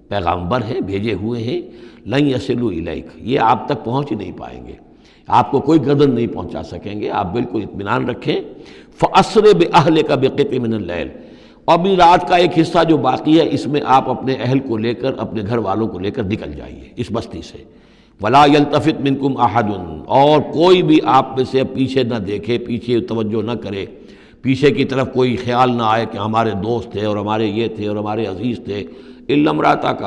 پیغامبر ہیں، بھیجے ہوئے ہیں، لن یصلوا الیک، یہ آپ تک پہنچ ہی نہیں پائیں گے، آپ کو کوئی گردن نہیں پہنچا سکیں گے، آپ بالکل اطمینان رکھیں۔ فَأَسْرِ بِأَهْلِكَ بِقِطْعٍ مِّنَ اللَّيْلِ، اور بھی رات کا ایک حصہ جو باقی ہے اس میں آپ اپنے اہل کو لے کر، اپنے گھر والوں کو لے کر نکل جائیے اس بستی سے۔ وَلَا يَلْتَفِتْ مِنْكُمْ أَحَدٌ، اور کوئی بھی آپ میں سے پیچھے نہ دیکھے، پیچھے توجہ نہ کرے، پیچھے کی طرف کوئی خیال نہ آئے کہ ہمارے دوست تھے اور ہمارے یہ تھے اور ہمارے عزیز تھے، إِلَّا امْرَأَتَكَ،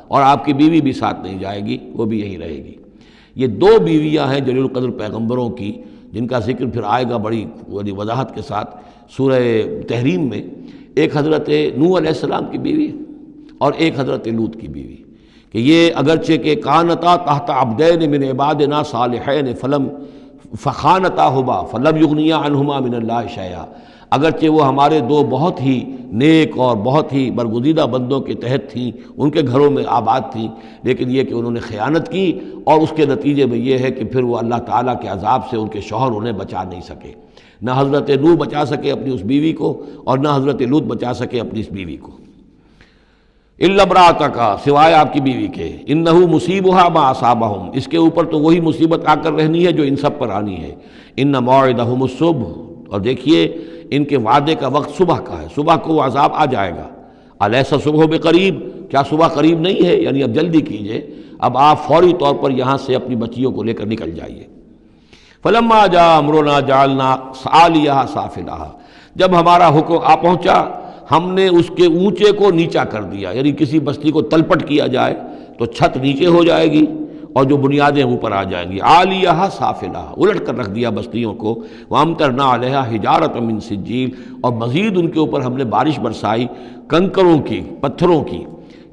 اور آپ کی بیوی بھی ساتھ نہیں جائے گی، وہ بھی یہیں رہے گی۔ یہ دو بیویاں ہیں جلیل القدر پیغمبروں کی، جن کا ذکر پھر آئے گا بڑی وضاحت کے ساتھ سورہ تحریم میں۔ ایک حضرت نوح علیہ السلام کی بیوی اور ایک حضرت لوط کی بیوی، کہ یہ اگرچہ کہ کانتا تحت عبدین من عبادنا صالحین فخانتاہما فلم یغنیا عنہما من اللہ شیئا، اگرچہ وہ ہمارے دو بہت ہی نیک اور بہت ہی برگزیدہ بندوں کے تحت تھیں، ان کے گھروں میں آباد تھیں، لیکن یہ کہ انہوں نے خیانت کی، اور اس کے نتیجے میں یہ ہے کہ پھر وہ اللہ تعالیٰ کے عذاب سے ان کے شوہر انہیں بچا نہیں سکے، نہ حضرت نوح بچا سکے اپنی اس بیوی کو اور نہ حضرت لوط بچا سکے اپنی اس بیوی کو۔ الا امرأتک، سوائے آپ کی بیوی کے، انہ مصیبھا ما اصابہم، اس کے اوپر تو وہی مصیبت آ کر رہنی ہے جو ان سب پر آنی ہے۔ ان موعدہم الصبح، اور دیکھیے ان کے وعدے کا وقت صبح کا ہے، صبح کو وہ عذاب آ جائے گا۔ الیس الصبح بقریب، کیا صبح قریب نہیں ہے؟ یعنی اب جلدی کیجئے، اب آپ فوری طور پر یہاں سے اپنی بچیوں کو لے کر نکل جائیے۔ فلما جاء امرنا جعلنا عالیہا سافلہا، جب ہمارا حکم آ پہنچا ہم نے اس کے اونچے کو نیچا کر دیا، یعنی کسی بستی کو تلپٹ کیا جائے تو چھت نیچے ہو جائے گی اور جو بنیادیں اوپر آ جائیں گی، عالیہا سافلہا، الٹ کر رکھ دیا بستیوں کو۔ وامطرنا علیہا حجارۃ من سجیل، اور مزید ان کے اوپر ہم نے بارش برسائی کنکروں کی، پتھروں کی،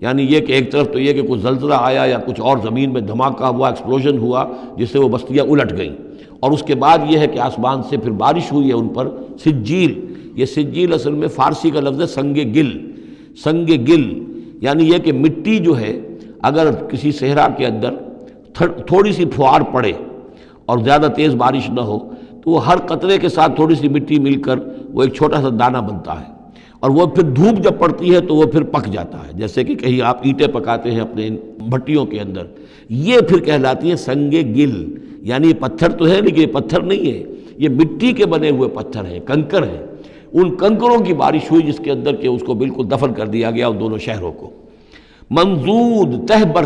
یعنی یہ کہ ایک طرف تو یہ کہ کچھ زلزلہ آیا یا کچھ اور زمین میں دھماکہ ہوا، ایکسپلوژن ہوا جس سے وہ بستیاں الٹ گئیں، اور اس کے بعد یہ ہے کہ آسمان سے پھر بارش ہوئی ہے ان پر سجیل۔ یہ سجیل اصل میں فارسی کا لفظ ہے سنگ گل، سنگ گل یعنی یہ کہ مٹی جو ہے اگر کسی صحرا کے اندر تھوڑی سی پھوار پڑے اور زیادہ تیز بارش نہ ہو تو وہ ہر قطرے کے ساتھ تھوڑی سی مٹی مل کر وہ ایک چھوٹا سا دانہ بنتا ہے، اور وہ پھر دھوپ جب پڑتی ہے تو وہ پھر پک جاتا ہے، جیسے کہ کہیں آپ اینٹیں پکاتے ہیں اپنے بھٹیوں کے اندر، یہ پھر کہلاتی ہے سنگ گل، یعنی یہ پتھر تو ہے لیکن یہ پتھر نہیں ہے، یہ مٹی کے بنے ہوئے پتھر ہیں، کنکر ہیں، ان کنکروں کی بارش ہوئی جس کے اندر کہ اس کو بالکل دفن کر دیا گیا ان دونوں شہروں کو۔ منضود تہ بر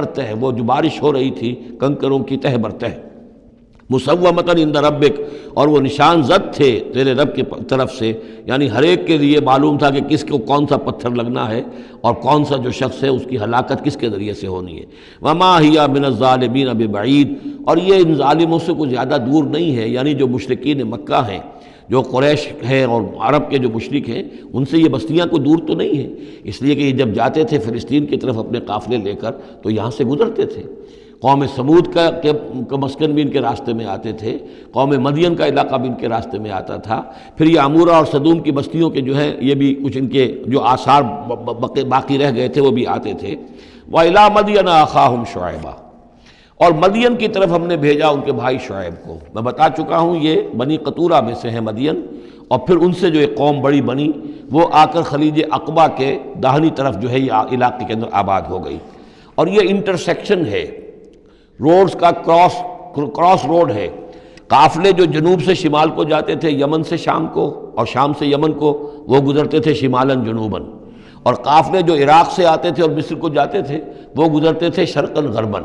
تہ، وہ جو بارش ہو رہی تھی کنکروں کی تہ بر تہ، مسومۃ عند ربک، اور وہ نشان زد تھے تیرے رب کی طرف سے، یعنی ہر ایک کے لیے معلوم تھا کہ کس کو کون سا پتھر لگنا ہے اور کون سا جو شخص ہے اس کی ہلاکت کس کے ذریعے سے ہونی ہے۔ وما ہی من الظالمین ببعید، اور یہ ان ظالموں سے کوئی زیادہ دور نہیں ہے، یعنی جو مشرکین مکہ ہیں، جو قریش ہیں اور عرب کے جو مشرک ہیں، ان سے یہ بستیاں کوئی دور تو نہیں ہیں، اس لیے کہ یہ جب جاتے تھے فلسطین کی طرف اپنے قافلے لے کر تو یہاں سے گزرتے تھے۔ قوم سمود کا مسکن بھی ان کے راستے میں آتے تھے، قوم مدین کا علاقہ بھی ان کے راستے میں آتا تھا، پھر یہ عمورہ اور صدوم کی بستیوں کے جو ہے یہ بھی کچھ ان کے جو آثار باقی رہ گئے تھے وہ بھی آتے تھے۔ وَإِلَىٰ مَدْيَنَ أَخَاهُمْ شُعَيْبًا، اور مدین کی طرف ہم نے بھیجا ان کے بھائی شعیب کو۔ میں بتا چکا ہوں یہ بنی قطورہ میں سے ہیں مدین، اور پھر ان سے جو ایک قوم بڑی بنی وہ آ کر خلیج عقبہ کے داہنی طرف جو ہے یہ علاقے کے اندر آباد ہو گئی، اور یہ انٹرسیکشن ہے روڈز کا، کراس روڈ ہے۔ قافلے جو جنوب سے شمال کو جاتے تھے یمن سے شام کو، اور شام سے یمن کو، وہ گزرتے تھے شمالاً جنوباً، اور قافلے جو عراق سے آتے تھے اور مصر کو جاتے تھے وہ گزرتے تھے شرقاً غرباً۔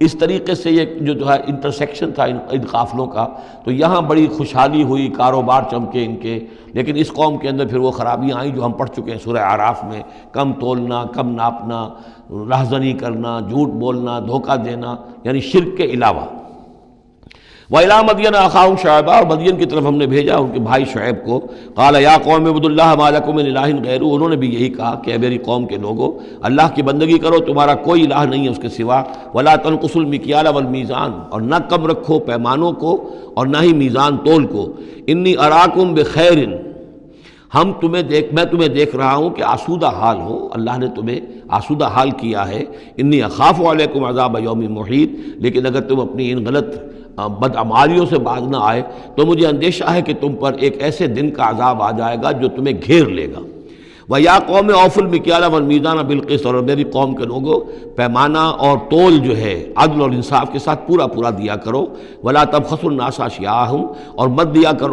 اس طریقے سے یہ جو ہے انٹرسیکشن تھا ان قافلوں کا، تو یہاں بڑی خوشحالی ہوئی، کاروبار چمکے ان کے، لیکن اس قوم کے اندر پھر وہ خرابیاں آئیں جو ہم پڑھ چکے ہیں سورہ اعراف میں، کم تولنا، کم ناپنا، رہزنی کرنا، جھوٹ بولنا، دھوکہ دینا، یعنی شرک کے علاوہ۔ وَإِلَىٰ مَدْيَنَ أَخَاهُمْ شُعَيْبًا، اور مدین کی طرف ہم نے بھیجا ان کے بھائی شعیب کو۔ قَالَ يَا قَوْمِ اعْبُدُوا اللَّهَ مَا لَكُم مِّنْ إِلَٰهٍ غَيْرُهُ، انہوں نے بھی یہی کہا کہ اے میری قوم کے لوگو، اللہ کی بندگی کرو، تمہارا کوئی الہ نہیں ہے اس کے سوا۔ وَلَا تَنْقُصُوا الْمِكْيَالَ وَالْمِيزَانَ، اور نہ کم رکھو پیمانوں کو اور نہ ہی میزان تول کو۔ إِنِّي أَرَاكُمْ بِخَيْرٍ، میں تمہیں دیکھ رہا ہوں کہ آسودہ حال ہو، اللہ نے تمہیں آسودہ حال کیا ہے۔ انی اخاف علیکم عذاب یوم محیط، لیکن اگر تم اپنی ان غلط بدعمالیوں سے باز نہ آئے تو مجھے اندیشہ ہے کہ تم پر ایک ایسے دن کا عذاب آ جائے گا جو تمہیں گھیر لے گا۔ وَيَا قَوْمِ أَوْفُوا الْمِكْيَالَ وَالْمِيزَانَ بِالْقِسْطِ، اور میری قوم کے لوگوں پیمانہ اور تول جو ہے عدل اور انصاف کے ساتھ پورا پورا دیا کرو۔ وَلَا تَبْخَسُوا النَّاسَ أَشْيَاءَهُمْ، اور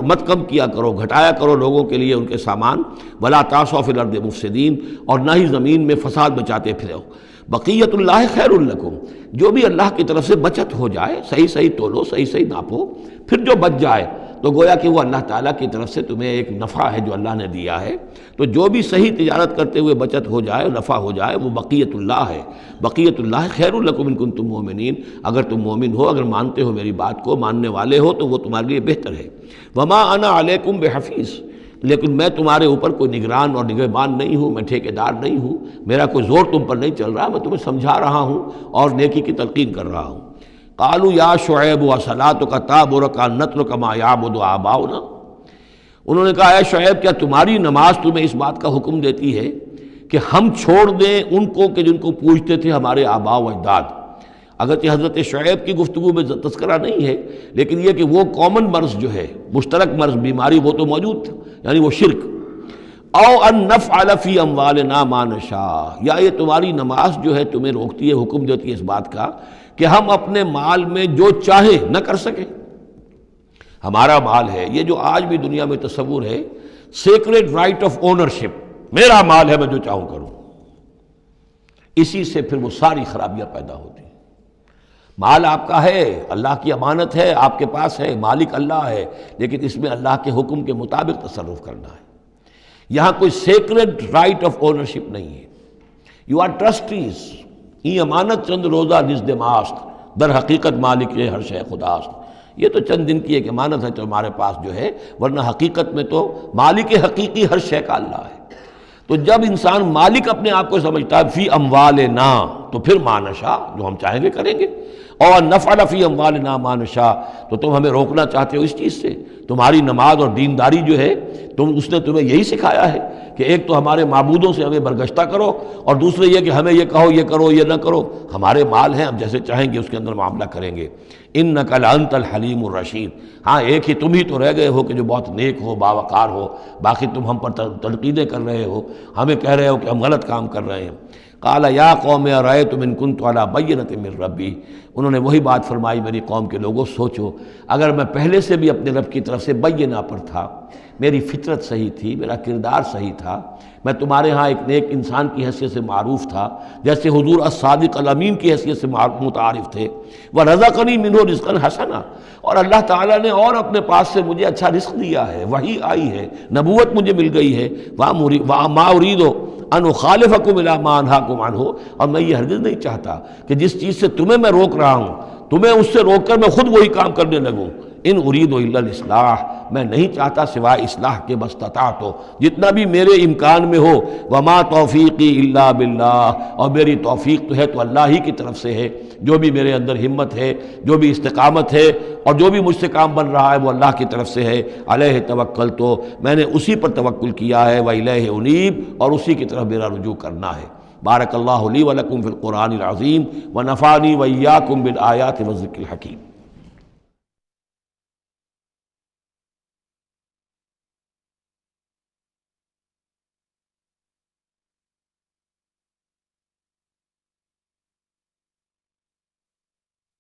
مت کم کیا کرو، گھٹایا کرو لوگوں کے لیے ان کے سامان۔ وَلَا تَعْثَوْا فِي الْأَرْضِ مُفْسِدِينَ، اور نہ ہی زمین میں فساد بچاتے پھرو۔ بقیت اللہ خیر لکم، جو بھی اللہ کی طرف سے بچت ہو جائے، صحیح صحیح تولو، صحیح صحیح ناپو، پھر جو بچ جائے تو گویا کہ وہ اللہ تعالیٰ کی طرف سے تمہیں ایک نفع ہے جو اللہ نے دیا ہے۔ تو جو بھی صحیح تجارت کرتے ہوئے بچت ہو جائے، نفع ہو جائے، وہ بقیت اللہ ہے۔ بقیت اللہ خیر لکم ان کنتم مؤمنین، اگر تم مومن ہو، اگر مانتے ہو میری بات کو، ماننے والے ہو تو وہ تمہارے لیے بہتر ہے۔ وما انا علیکم بحفیظ، لیکن میں تمہارے اوپر کوئی نگران اور نگہبان نہیں ہوں، میں ٹھیکیدار نہیں ہوں، میرا کوئی زور تم پر نہیں چل رہا، میں تمہیں سمجھا رہا ہوں اور نیکی کی تلقین کر رہا ہوں۔ قالوا یا شعیب وصلاتک تأمرک ان نترک ما یعبد آباؤنا، انہوں نے کہا اے شعیب، کیا تمہاری نماز تمہیں اس بات کا حکم دیتی ہے کہ ہم چھوڑ دیں ان کو کہ جن کو پوجتے تھے ہمارے آباء و اجداد؟ اگرچہ حضرت شعیب کی گفتگو میں تذکرہ نہیں ہے، لیکن یہ کہ وہ کامن مرض جو ہے، مشترک مرض، بیماری، وہ تو موجود تھا، یعنی وہ شرک۔ او ان نفعل فی اموالنا ما نشاء، یا یہ تمہاری نماز جو ہے تمہیں روکتی ہے، حکم دیتی ہے اس بات کا کہ ہم اپنے مال میں جو چاہے نہ کر سکیں۔ ہمارا مال ہے، یہ جو آج بھی دنیا میں تصور ہے، سیکریڈ رائٹ آف اونرشپ، میرا مال ہے، میں جو چاہوں کروں، اسی سے پھر وہ ساری خرابیاں پیدا ہوتی ہیں۔ مال آپ کا ہے، اللہ کی امانت ہے، آپ کے پاس ہے، مالک اللہ ہے، لیکن اس میں اللہ کے حکم کے مطابق تصرف کرنا ہے۔ یہاں کوئی سیکریڈ رائٹ آف اونرشپ نہیں ہے۔ یو آر ٹرسٹیز، یہ امانت چند روزہ نزد ماست، در حقیقت مالک ہر شے خداست۔ یہ تو چند دن کی ایک امانت ہے تمہارے پاس جو ہے، ورنہ حقیقت میں تو مالک حقیقی ہر شے کا اللہ ہے۔ تو جب انسان مالک اپنے آپ کو سمجھتا ہے فی اموالنا، تو پھر ما نشاء، جو ہم چاہیں گے کریں گے۔ اور نفعل فی اموالنا ما نشاء، تو تم ہمیں روکنا چاہتے ہو اس چیز سے۔ تمہاری نماز اور دینداری جو ہے، اس نے تمہیں یہی سکھایا ہے کہ ایک تو ہمارے معبودوں سے ہمیں برگشتہ کرو، اور دوسرے یہ کہ ہمیں یہ کہو یہ کرو یہ نہ کرو، ہمارے مال ہیں، ہم جیسے چاہیں گے اس کے اندر معاملہ کریں گے۔ انک لانت الحلیم الرشید، ہاں ایک ہی تم ہی تو رہ گئے ہو کہ جو بہت نیک ہو، باوقار ہو، باقی تم ہم پر تنقیدیں کر رہے ہو، ہمیں کہہ رہے ہو کہ ہم غلط کام کر رہے ہیں۔ قال یا قوم ارأیتم ان کنت علی بینۃ من ربی، انہوں نے وہی بات فرمائی میری قوم کے لوگوں، سوچو اگر میں پہلے سے بھی اپنے رب کی طرف سے بینہ پر تھا، میری فطرت صحیح تھی، میرا کردار صحیح تھا، میں تمہارے ہاں ایک نیک انسان کی حیثیت سے معروف تھا، جیسے حضور الصادق الامین کی حیثیت سے متعارف تھے، وَرَزَقَنِي مِنْهُ رِزْقًا حَسَنًا، اور اللہ تعالیٰ نے اور اپنے پاس سے مجھے اچھا رزق دیا ہے، وحی آئی ہے، نبوت مجھے مل گئی ہے، وَمَا أُرِيدُ أَنْ أُخَالِفَكُمْ إِلَىٰ مَا أَنْهَاكُمْ عَنْهُ، اور میں یہ ہرگز نہیں چاہتا کہ جس چیز سے تمہیں میں روک رہا ہوں، تمہیں اس سے روک کر میں خود وہی کام کرنے لگوں۔ ان اريد الا الاصلاح، میں نہیں چاہتا سوائے اصلاح کے، مستطاعت ہو، جتنا بھی میرے امکان میں ہو، وما توفیقی الا باللہ، اور میری توفیق تو ہے تو اللہ ہی کی طرف سے ہے، جو بھی میرے اندر ہمت ہے، جو بھی استقامت ہے، اور جو بھی مجھ سے کام بن رہا ہے وہ اللہ کی طرف سے ہے۔ علیہ توکل، تو میں نے اسی پر توکل کیا ہے، وإلیہ انیب، اور اسی کی طرف میرا رجوع کرنا ہے۔ بارک اللہ لی ولکم فی القرآن العظیم ونفعنی وإیاکم بالآیات والذکر الحکیم۔